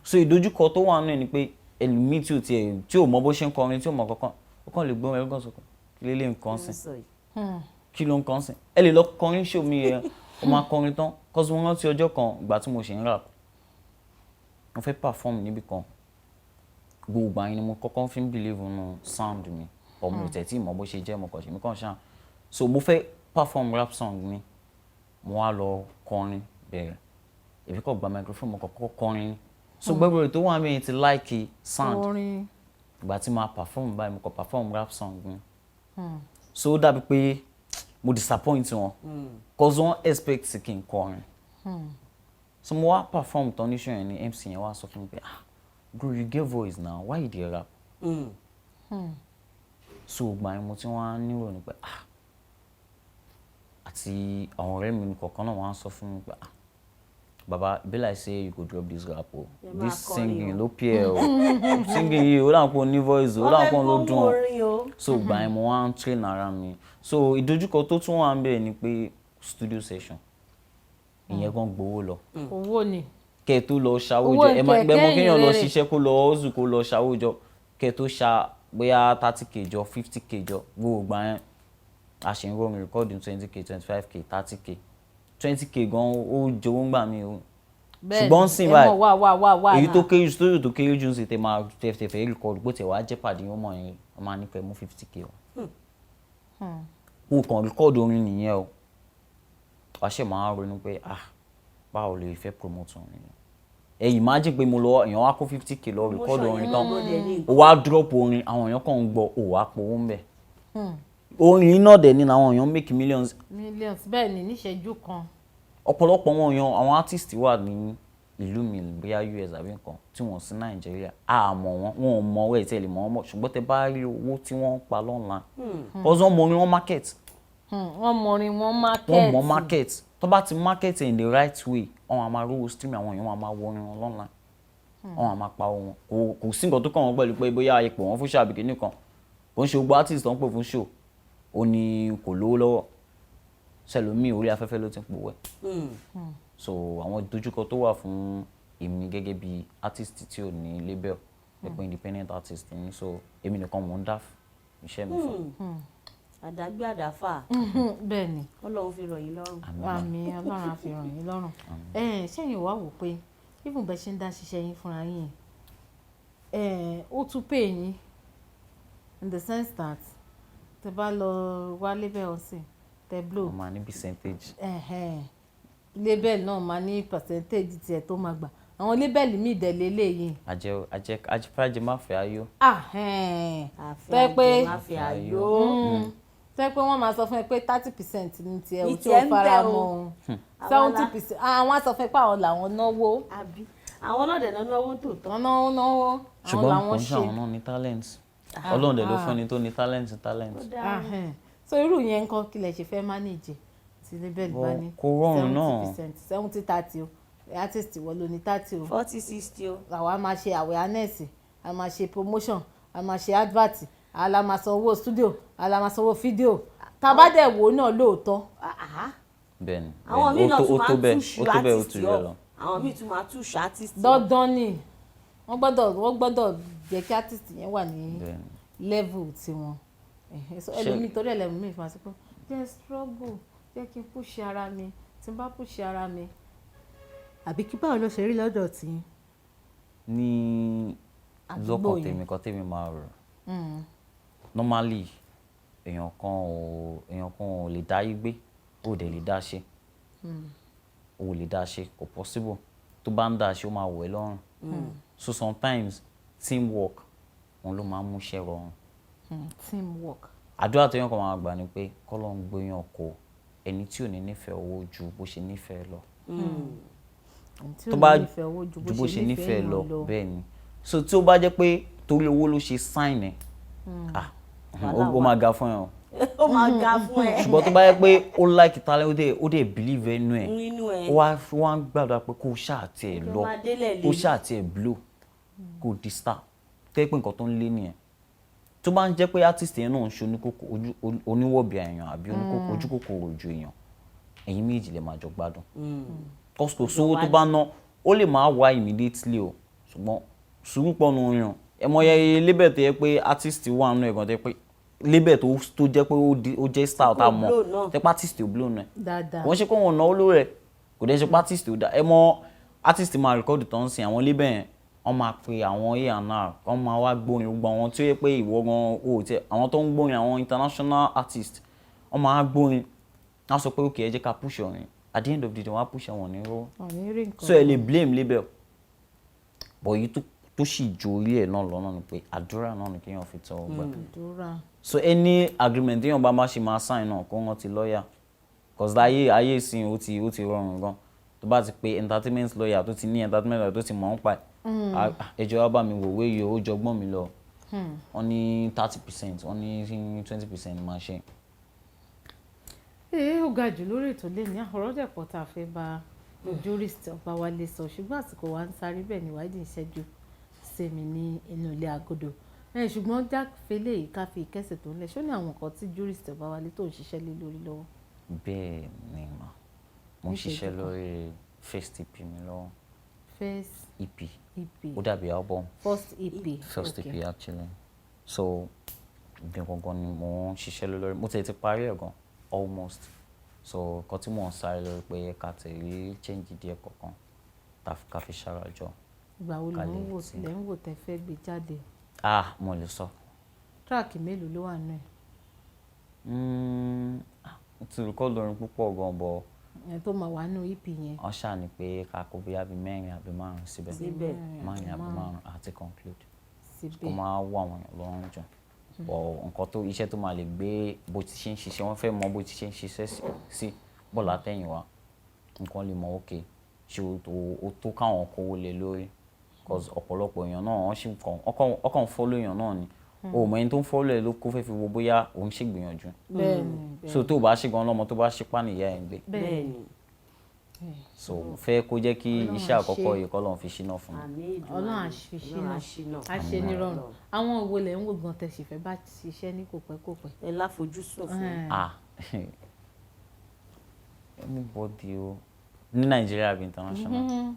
so ìdojúkọ tó wà nínú ẹ̀ ni pé ẹlòmíì tí ò mọ bó ṣe ń kọrin tí ò mọ kankan ó kàn lè gbọ́ ẹ̀rọ kan sọ̀kan kí lélẹ̀ nǹkan sìn kí ló ń kan sìn ẹ lè lọ kọrin show mi yẹn ó máa kọrin tán cause mo rántí ọjọ́ kan ìgbà tí mo ṣe ń rap mo fẹ́ perform níbì kan gbogbo àyìn ni mo kọ́kọ́ fi ń believe nínú sound mi ọmọ ìtẹ̀tí ìmọ̀ bó ṣe jẹ́ mo kàn ṣe mí kàn ṣáà so mo fẹ́ perform rap song mi mo wá lọ kọrin bẹ̀rẹ̀ èmi kò gba microphone mo kọ́kọ́ kọrin so gbẹ́gbẹ́ tó wà mí ti like sound ìgbà tí mo perform báyìí mo kàn perform rap song mi so ó dàbí pé mo disappoint wọn cause wọ́n expect kí n kọrin so mo wá perform tán ní show yẹn ní MC yẹn wá sọ fún mi pé bro you get voice now why you dey rap so gbà yẹn mo ti wá nírò ní pé àti àwọn ọ̀rẹ́ mi kọ̀ọ̀kan náà wọ́n á sọ fún mi pé baba be like say you go drop this rap o this singing ló pay o singing yìí ó dà pọ̀ ní voice ó dà pọ̀ ló dùn o so gbà yẹn mo wá ń train ara mi so ìdojúkọ tó tún wà ń bẹ̀ ni pé studio session ìyẹn gan gbowó lọ. owó ni. kẹ́ ẹ tó lọ ṣàwójọ ẹ máa gbẹ́mọ kéèyàn lọ ṣiṣẹ́ kó lọ ọ́zù kó lọ ṣàwójọ kẹ́ ẹ tó ṣa bóyá 30k jọ 50k jọ gbogbo gbà yẹn a ṣe ń rọrùn recording 20k 25k 30k 20k gan ó jowó ń gbà mí o ṣùgbọ́n sìn báyìí èyí tó kéré studio tó kéré jù ń sì tẹ máa tẹ̀fẹ̀ record bó tẹ̀ wá jẹ́ pàdé yóò mọ̀ yẹn wọ́n máa ní kẹ́ mú 50k o kó kàn record orin nìyẹn o wàá ṣe máa ronú pé báwo lè fẹ́ promote orin imagine pé mo lọ èèyàn wá kó 50k lọ record orin tán ó wá drop orin àwọn èèyàn kàn ń gbọ́ ó wá powó ń bẹ̀. Orin náà dẹ̀ ni àwọn èèyàn make millions bẹ́ẹ̀ ni níṣẹ́jú kan. ọ̀pọ̀lọpọ̀ wọn èèyàn àwọn artist wà ní ìlú mi bóyá US àbí nǹkan tí wọ́n sí Nàìjíríà àmọ́ wọn ò mọ owó ẹ̀ tí ẹ lè mọ̀ wọ́n mọ̀ ṣùgbọ́n tẹ bá rí owó tí wọ́n ń pa online ọ̀sán mọ orin wọn market. Wọ́n mọ orin wọn market. Wọ́n mọ market tó bá ti market in the right way wọ́n á máa rówó stream àwọn èèyàn wọ́n á máa wo orin wọn online wọ́n á máa pa wọn kò sí nǹkan tó kàn wọ́n pẹ̀lú pé bóyá ipò wọn fún show àbí kìíní kan kò ń ṣe gbogbo artist tó ń pè fún show ó ní kò lówó lọ́wọ́ ṣẹlòmíì orí afẹ́fẹ́ ló ti ń powó ẹ̀. So àwọn ìdojúkọ tó wà fún èmi gẹ́gẹ́ bí artist tí ò ní label ẹ̀pọ̀ independent artist ni so èmi nìkan mò ń dá iṣẹ́ mi fún. Àdágbé àdáfà. Bẹ́ẹ̀ ni. Ọlọ́run fi rọ̀ yín lọ́rùn. Àmín Ọlọ́run á fi rọ̀ yín lọ́rùn. Ṣẹ́yìn wá wò pé even bẹ́ẹ̀ ṣe ń dá ṣiṣẹ́ yín fúnra yín ó tún pè yín in the sense that tẹ bá lọ wá label ọ̀sìn tẹ blow. Ó máa ní percentage. Label náà máa ní percentage tiẹ̀ tó máa gbà àwọn label míì dẹ̀ lélẹ́yìn. Àjẹfàjẹ má fẹ́ ayọ̀. Tẹ́ pé má fi ayọ̀. Tẹ́ pé wọ́n máa sọ fún ẹ pé 30% ní tiẹ̀ ò tí ó fara mọ́ 70% àwọn á sọ fún ẹ pé àwọn làwọn náwó. Àwọn náà dẹ̀ náwó tòótọ́. Wọ́n náwó àwọn làwọn ṣe. ṣùgbọ́n àwọn náà ní talent Ọlọ́run dẹ̀ ló fún ẹni tó ní talent. So irú yẹn ńkọ́ kí lẹ ṣe fẹ́ manage tí label bá ní 70% 70-30 o artist wọ́n ló ní 30 o 40-60 o. àwa máa ṣe awareness a máa ṣe promotion a máa ṣe advert a la máa san owó studio a la máa san owó fídíò tá bá dẹ̀ wò náà lóòótọ́. Bẹ́ẹ̀ni àwọn míì náà tún máa ń túṣu artist yọ àwọn míì tún máa túṣu artist yọ. dandan ni wọ́n gbọ́dọ̀ jẹ́ kí artist yẹn wà ní level tiwọn. ẹlòmíì torí ẹlòmíì fún àsìkò jẹ́ struggle jẹ́ kí n push ara mi tí n bá push ara mi. Àbí kí báwo ló ṣe rí lọ́dọ̀ tí. ní lọ́kàn tèmi kan tèmi máa rò normally èèyàn kan ò lè dá yí gbé ó dẹ̀ lè dá ṣe ó lè dá ṣe kò possible tó bá ń dá ṣe ó máa wọ̀ ẹ́ lọ́rùn so sometimes teamwork òun ló máa ń múṣẹ́ rọrùn. Teamwork. Àdúrà tó yàn kan máa gbà ni pé kọ́lọ́ ń gbóyàn kó ẹni tí ò ní nífẹ̀ẹ́ owó ju bó ṣe nífẹ̀ẹ́ lọ. Tó bá ju bó ṣe nífẹ̀ẹ́ lọ bẹ́ẹ̀ ni so tí ó bá jẹ́ pé torí owó ló ṣe sign ẹ̀ ó máa ga fún ẹ o. Ó máa ga fún ẹ. Ṣùgbọ́n tó bá jẹ́ pé ó like talent ó dẹ̀ believe ẹnu ẹ̀ ó wá ń gbàdúrà pé kó ṣáà tiẹ̀ lọ kó ṣáà tiẹ̀ blow kó di star tẹ́ pé nǹkan tó ń lé nìyẹn. Tó bá ń jẹ́ pé artist yẹn náà ń ṣe oníwọ̀bì èèyàn àbí ojú kòkòrò ojú èèyàn ẹ̀yin méjì lè máa jọ gbádùn. Kò sówó tó bá ná ó lè máa wá immediately o ṣùgbọ́n sùúrù pọ̀nù orin ẹ mọ iye label tó yẹ pé artist wà nínú ẹ̀gàn tó yẹ pé label tó jẹ́ pé ó jẹ́ style tá a mọ̀ tẹ́ pé artist ò blow náà wọ́n ṣe kó wọn náwó lórí ẹ̀ kò dẹ́ ṣe pé artist ò dá ẹ mọ artist máa record tó ń sìn àwọn label yẹn wọ́n máa pe àwọn A&R wọ́n máa wá gbórin gbogbo àwọn tí ó yẹ pé ìwọ gan o tẹ àwọn tó ń gbórin àwọn international artist wọ́n máa gbórin wọ́n sọ pé okay ẹ jẹ́ ká push orin at the end of the day wọ́n á push wọn ní ró so ẹ lè blame label but yìí tó sì ju orí ẹ̀ náà lọ́nà ni pé àdúrà náà ni kéèyàn fi tọ́ ọgbà so any agreement téèyàn bá má ṣe máa sign náà kó wọ́n ti lọ́ọ̀yà cause ayé ìsìn ó ti rọrùn gan tó bá ti pe entertainment lawyer tó ti ní entertainment lawyer tó ti mọ̀ ń pa ẹjọ́ wa bá mi wò wé yìí ó jọgbọ́n mi lọ wọ́n ní 30% wọ́n ní 20% máa ṣe. Ó ga jù lórí ètò lé ní ọ̀rọ̀ dẹ̀ pọ̀ tá a fẹ́ bá Jurist Obawale sọ ṣùgbọ́n àsìkò wa ń sáré bẹ́ẹ̀ ni ìwádìí ìṣẹ́jú sẹ́mi ní inú ilé agodo ṣùgbọ́n jáfẹ́lẹ́ yìí ká fi ìkẹ́sẹ̀ tó ń lẹ̀ ṣó ní àwọn nǹkan tí Jurist Obawale tó ń ṣiṣẹ́ lé lórí lọ́wọ́. Bẹ́ẹ̀ ni mo ń ṣiṣẹ́ lórí first EP mi lọ́wọ́. First EP ó dàbí album. First EP actually so bí gangan ni mo ń ṣiṣẹ́ lórí mo ti parí ẹ̀ gan almost so nǹkan tí mò ń sáré lórí pé ká tẹ̀lé change díẹ̀ kọ̀ọ̀kan ká fi ṣàràjọ. Ìgbà wo ló ń wò sílẹ̀ ń wò tẹ́ fẹ́ gbé jáde? Mo lè sọ. Track mélòó ló wà nínú ẹ̀? Mo ti record orin púpọ̀ gan but tó máa wà nínú EP yẹn. wọ́n ṣáà ní pé ká kó bóyá bíi 4 àbí 5 síbẹ̀ 4 àbí 5 àti conclude kó máa wọ àwọn èèyàn lọ́rùn jù bọ̀ nǹkan tó iṣẹ́ tó máa lè gbé bó ti ṣe ń ṣiṣẹ́ wọ́n fẹ́ mọ bó ti ṣe ń ṣiṣẹ́ sí bọ́ọ̀lù àtẹ̀yìnwá nǹkan lè mọ òkè ṣe o tó káwọn kówó lé lórí cause ọ̀pọ̀lọpọ̀ èèyàn náà wọ́n sì ọkàn fọ́lọ́ èèyàn náà ni o mọ ẹni tó ń fọ́lọ́ ẹ ló kó fẹ́ fi wo bóyá òun ṣègbìyànjú so tó bá ṣe gan lọ́mọ tó bá ṣe pàníyà ẹ̀ ń gbé so fẹ́ kó jẹ́ kí iṣẹ́ àkọ́kọ́ yìí kọ́ lọ́n fi ṣínà fún mi. Ọlọ́run àṣìṣínà àṣẹ nírọ̀rùn àwọn òwò lẹ̀ ń wò gan tẹ̀sí fẹ́ bá ṣiṣẹ́ ní kòpẹ́kòpẹ́. ẹ láfojúsùn fún anybody o ní Nàìjíríà bí international.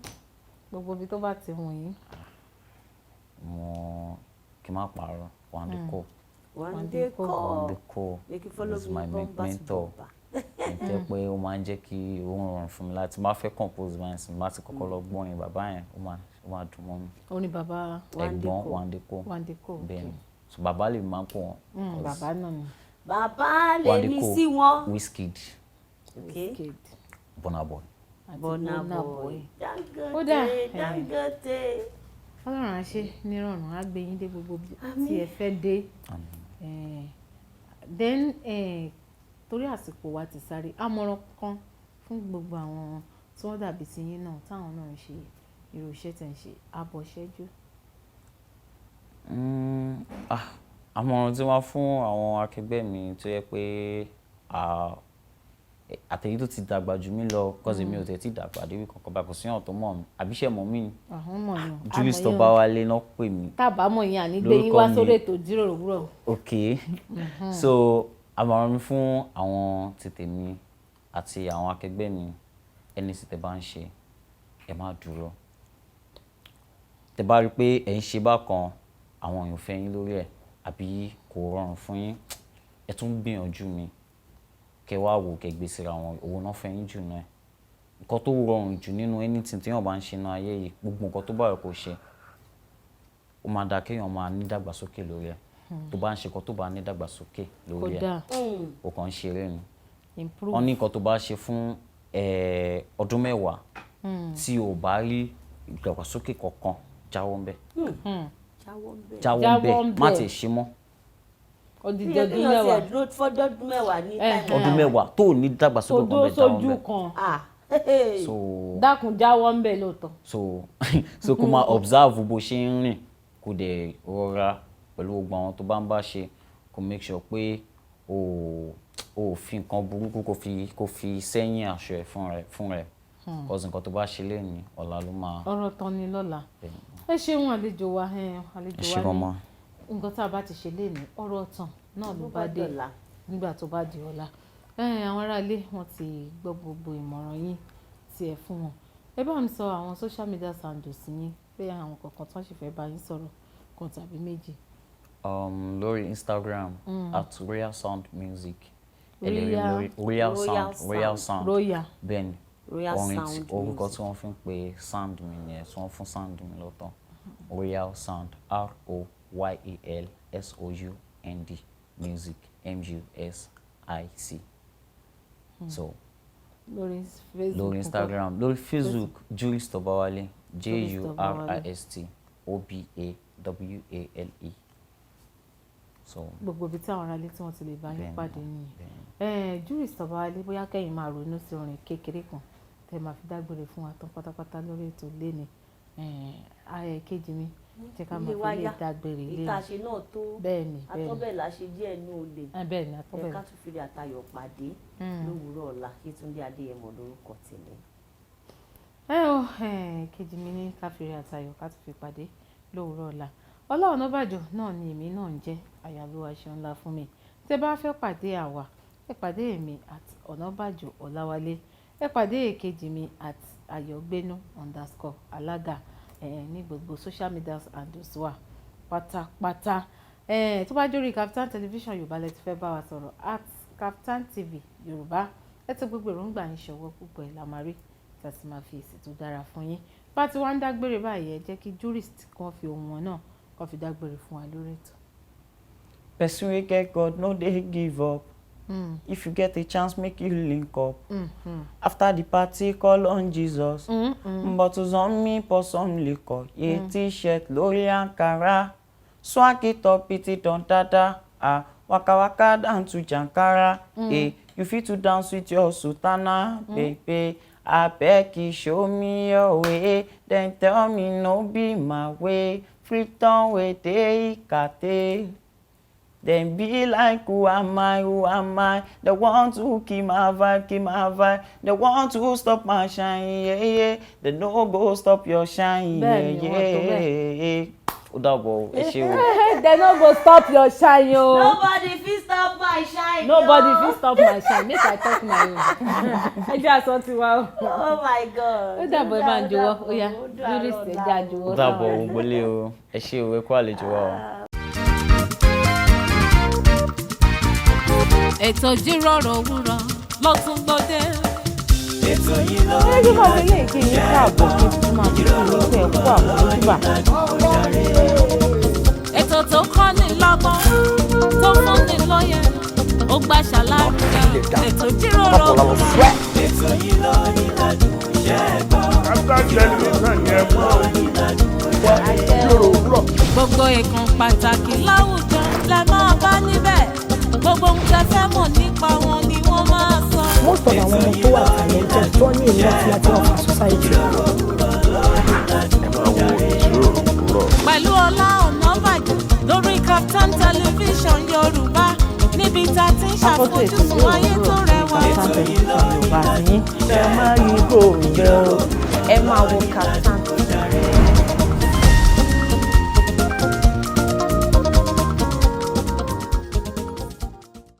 Gbogbo ibi tó bá ti wù yín. Mo kí n má parọ́ Wandeko is my mentor jẹ́ pé ó máa ń jẹ́ kí ó rọrùn fún mi láti máa fẹ́ compose báyìí sí láti kọ́kọ́ lọ gbọ́ orin bàbá yẹn ó máa dùn mọ́ mi. Ó ní bàbá ẹ̀gbọ́n Wandeko bẹ́ẹ̀ ni so bàbá lè máa ń pọ̀ wọ́n. Bàbá náà ni. Bàbá lè ní sí wọn. Wizkid Burna Boy. Dangote. Ọlọ́run á ṣe nírọ̀rùn á gbé yín dé gbogbo tí ẹ fẹ́ dé. Then torí àsìkò wa ti sáré àmọ̀ràn kan fún gbogbo àwọn tí wọ́n dàbí sí yín náà táwọn náà ń ṣe irú iṣẹ́ tẹ̀ ń ṣe àbọ̀ ṣẹ́jú. Àmọ̀ràn tí wọ́n fún àwọn akẹgbẹ́ mi tó yẹ pé àtẹ̀yí tó ti dàgbà jù mí lọ kọ́sì mi ò tẹ̀ tí dàgbà débi kankan bá kò sí ọ̀n tó mọ̀ mi àbíṣẹ́ mọ̀ mí ni Jurist Obawale náà pè mí. Tábàámọ̀ yẹn àní gbé yín wá sórí ètò Ijiroro Owuro. ok so àmọ̀ràn mi fún àwọn tètè mi àti àwọn akẹgbẹ́ mi ẹni tí tẹ bá ń ṣe ẹ má dúró tẹ bá rí pé ẹ ń ṣe bákan àwọn èèyàn fẹ́ yín lórí ẹ̀ àbí kò rọrùn fún yín ẹ tún gbìyànjú mi kẹ wá wò kẹ gbé síra wọn owó náà fẹ́ yín jù náà nǹkan tó rọrùn jù nínú anything tí èèyàn bá ń ṣe náà ayé yìí gbogbo nǹkan tó bá yẹ kó ṣe ó máa dáa kéèyàn máa ní dàgbàsókè lórí ẹ̀ tó bá ń ṣe nǹkan tó bá ní dàgbàsókè lórí ẹ̀ ó kàn ń ṣeré ni wọ́n ní nǹkan tó bá ṣe fún ọdún 10 tí o bá rí ìdàgbàsókè kankan jáwọ́ ńbẹ̀ má ti ṣe mọ́. Ọdún mẹ́wàá fọdún mẹ́wàá ní ọdún 10 tó ní dàgbàsókè kan bẹ̀ jáwọ́ ńbẹ̀. dákun jáwọ́ ńbẹ̀ lóòótọ́. so kó máa observe bó ṣe ń rìn kó dẹ̀ rọra pẹ̀lú gbogbo àwọn tó bá ń bá ṣe kó make sure pé o fi nǹkan burúkú kó fi sẹ́yìn aṣọ ẹ̀ fún rẹ̀ cause nǹkan tó bá ṣe lẹ́yìn ọ̀la ló máa. ọ̀rọ̀ tán ni lọ́la ẹ ṣeun àlejò wa ní nǹkan tá a bá ti ṣe lẹ́yìn ọ̀rọ̀ tán náà ló bá dé nígbà tó bá di ọ̀la àwọn aráalé wọn ti gbọ́ gbogbo ìmọ̀ràn yín tí ẹ fún wọn ẹ bá mi sọ àwọn social media handles yín pé àwọn kọ̀ọ̀kan tó ń ṣe fẹ́ bá yín sọ̀rọ̀ kan tàbí méjì. Lórí Instagram at Royal Sound Music. Royal Sound. Bẹ́ẹ̀ni orin orúkọ tí wọ́n fi ń pe sound mi nìyẹn tí wọ́n fún sound mi lọ́tọ̀ Royal Sound ROYALSOUND Music MUSIC. So lórí Instagram lórí Facebook Jurist Obawale JURIST OBAWALE. So gbogbo ibi tí àwọn aráalé tí wọ́n ti lè bá yín pàdé nìyẹn Jurist Obawale bóyá kẹ́yìn máa ronú sí orin kékeré kan tẹ́ máa fi dágbére fún wa tán pátápátá lórí ètò lẹ́ni ayẹ kejì mi jẹ́ ká máa fi lè dágbére lẹ́ni ìtàṣe náà tó bẹ́ẹ̀ni atọ́bẹ̀lá ṣe díẹ̀ ní olè bẹ́ẹ̀ni atọ́bẹ̀lá ẹ̀ka tún fi rí àtayọ̀ pàdé lówùúrọ̀ ọ̀la Yetunde Adeyemi lórúkọ tèmi. Kejì mi ní ká fi rí àtayọ̀ ká tún fi pàdé lówùúrọ̀ ọ̀la Ola Onabajo náà ni èmi náà ń jẹ́ àyàlúwa ṣe ńlá fún mi tẹ́ bá fẹ́ pàdé àwa ẹ pàdé èmi àti Onabajo Ọláwálé ẹ pàdé èkejì mi àti ayọ̀gbénú_alága ní gbogbo social media handles wa pátápátá tó bá jórí Kaftan television yorùbá lẹ ti fẹ́ bá wa sọ̀rọ̀ at Kaftan TV yorùbá ẹ ti gbogbo èròǹgbà yín ṣọwọ́ púpọ̀ ẹ̀ la máa rí tí a sì máa fi èsì tó dára fún yín bá ti wá ń dágbére báyìí ẹ jẹ́ kí Jurist kan fi ohun wọn náà kan fi dágbére fún wa lórí ètò. Person wey get God no dey give up If you get a chance, make you link up. After the party, call on Jesus. Bottles on me, pour some liquor. Yeah, t-shirt, lori ankara. Swag it up, it on tata. Waka waka down to Jankara. You fit to dance with your sultana, baby. I beg you, show me your way. Then tell me no be my way. Flip down with the ikate. Then be like, who am I, who am I? The one to keep my vibe, keep my vibe. The one to stop my shine, yeah, yeah. The no go stop your shine, yeah, yeah. Ó dàbọ̀, ẹ ṣé o. They no go stop your shine, yo. Nobody fit stop my shine. Nobody fit stop my shine. Make I talk my own. Ẹ jẹ́ àsọ tiwa. Oh my God. Ó dàbọ̀ ẹ máa ń jọ̀wọ́. Ó yá, Jurist ẹ jẹ́ àjọwọ́. Ó dàbọ̀ ògbólé o. Ẹ ṣé o, ẹ kú àlejò wa o. Ètò Ìjíròrò Òwúrọ̀ ló tún gbòde. Ètò yìí lọ Ẹ jẹ́ máa wọlé kí n káàbọ̀ kí n máa fi ìlú ẹ̀ kú àwọn ojúbà. Ètò tó kọ́ ni lọ́gbọ́n, tó fún ni lóye, ó gbà ṣàlàyé. Ètò Ìjíròrò Òwúrọ̀. ètò yìí lọ ìlàjú ṣẹ́gbọ́. Gbogbo ìkan pàtàkì láwùjọ lẹ máa bá níbẹ̀. Gbogbo ohun tẹ́ fẹ́ mọ̀ nípa wọn ni wọ́n máa sọ. Most of àwọn ọmọ tó wà talented tó ní ìlú àti láti wà fún society. Pẹ̀lú Ola Onabajo lórí Startimes Television Yorùbá níbi tá a ti ń ṣàfojúsùn ayé tó rẹwà. Yorùbá yín ẹ má yí kúrò ńbẹ̀ o. Ẹ máa wo Startimes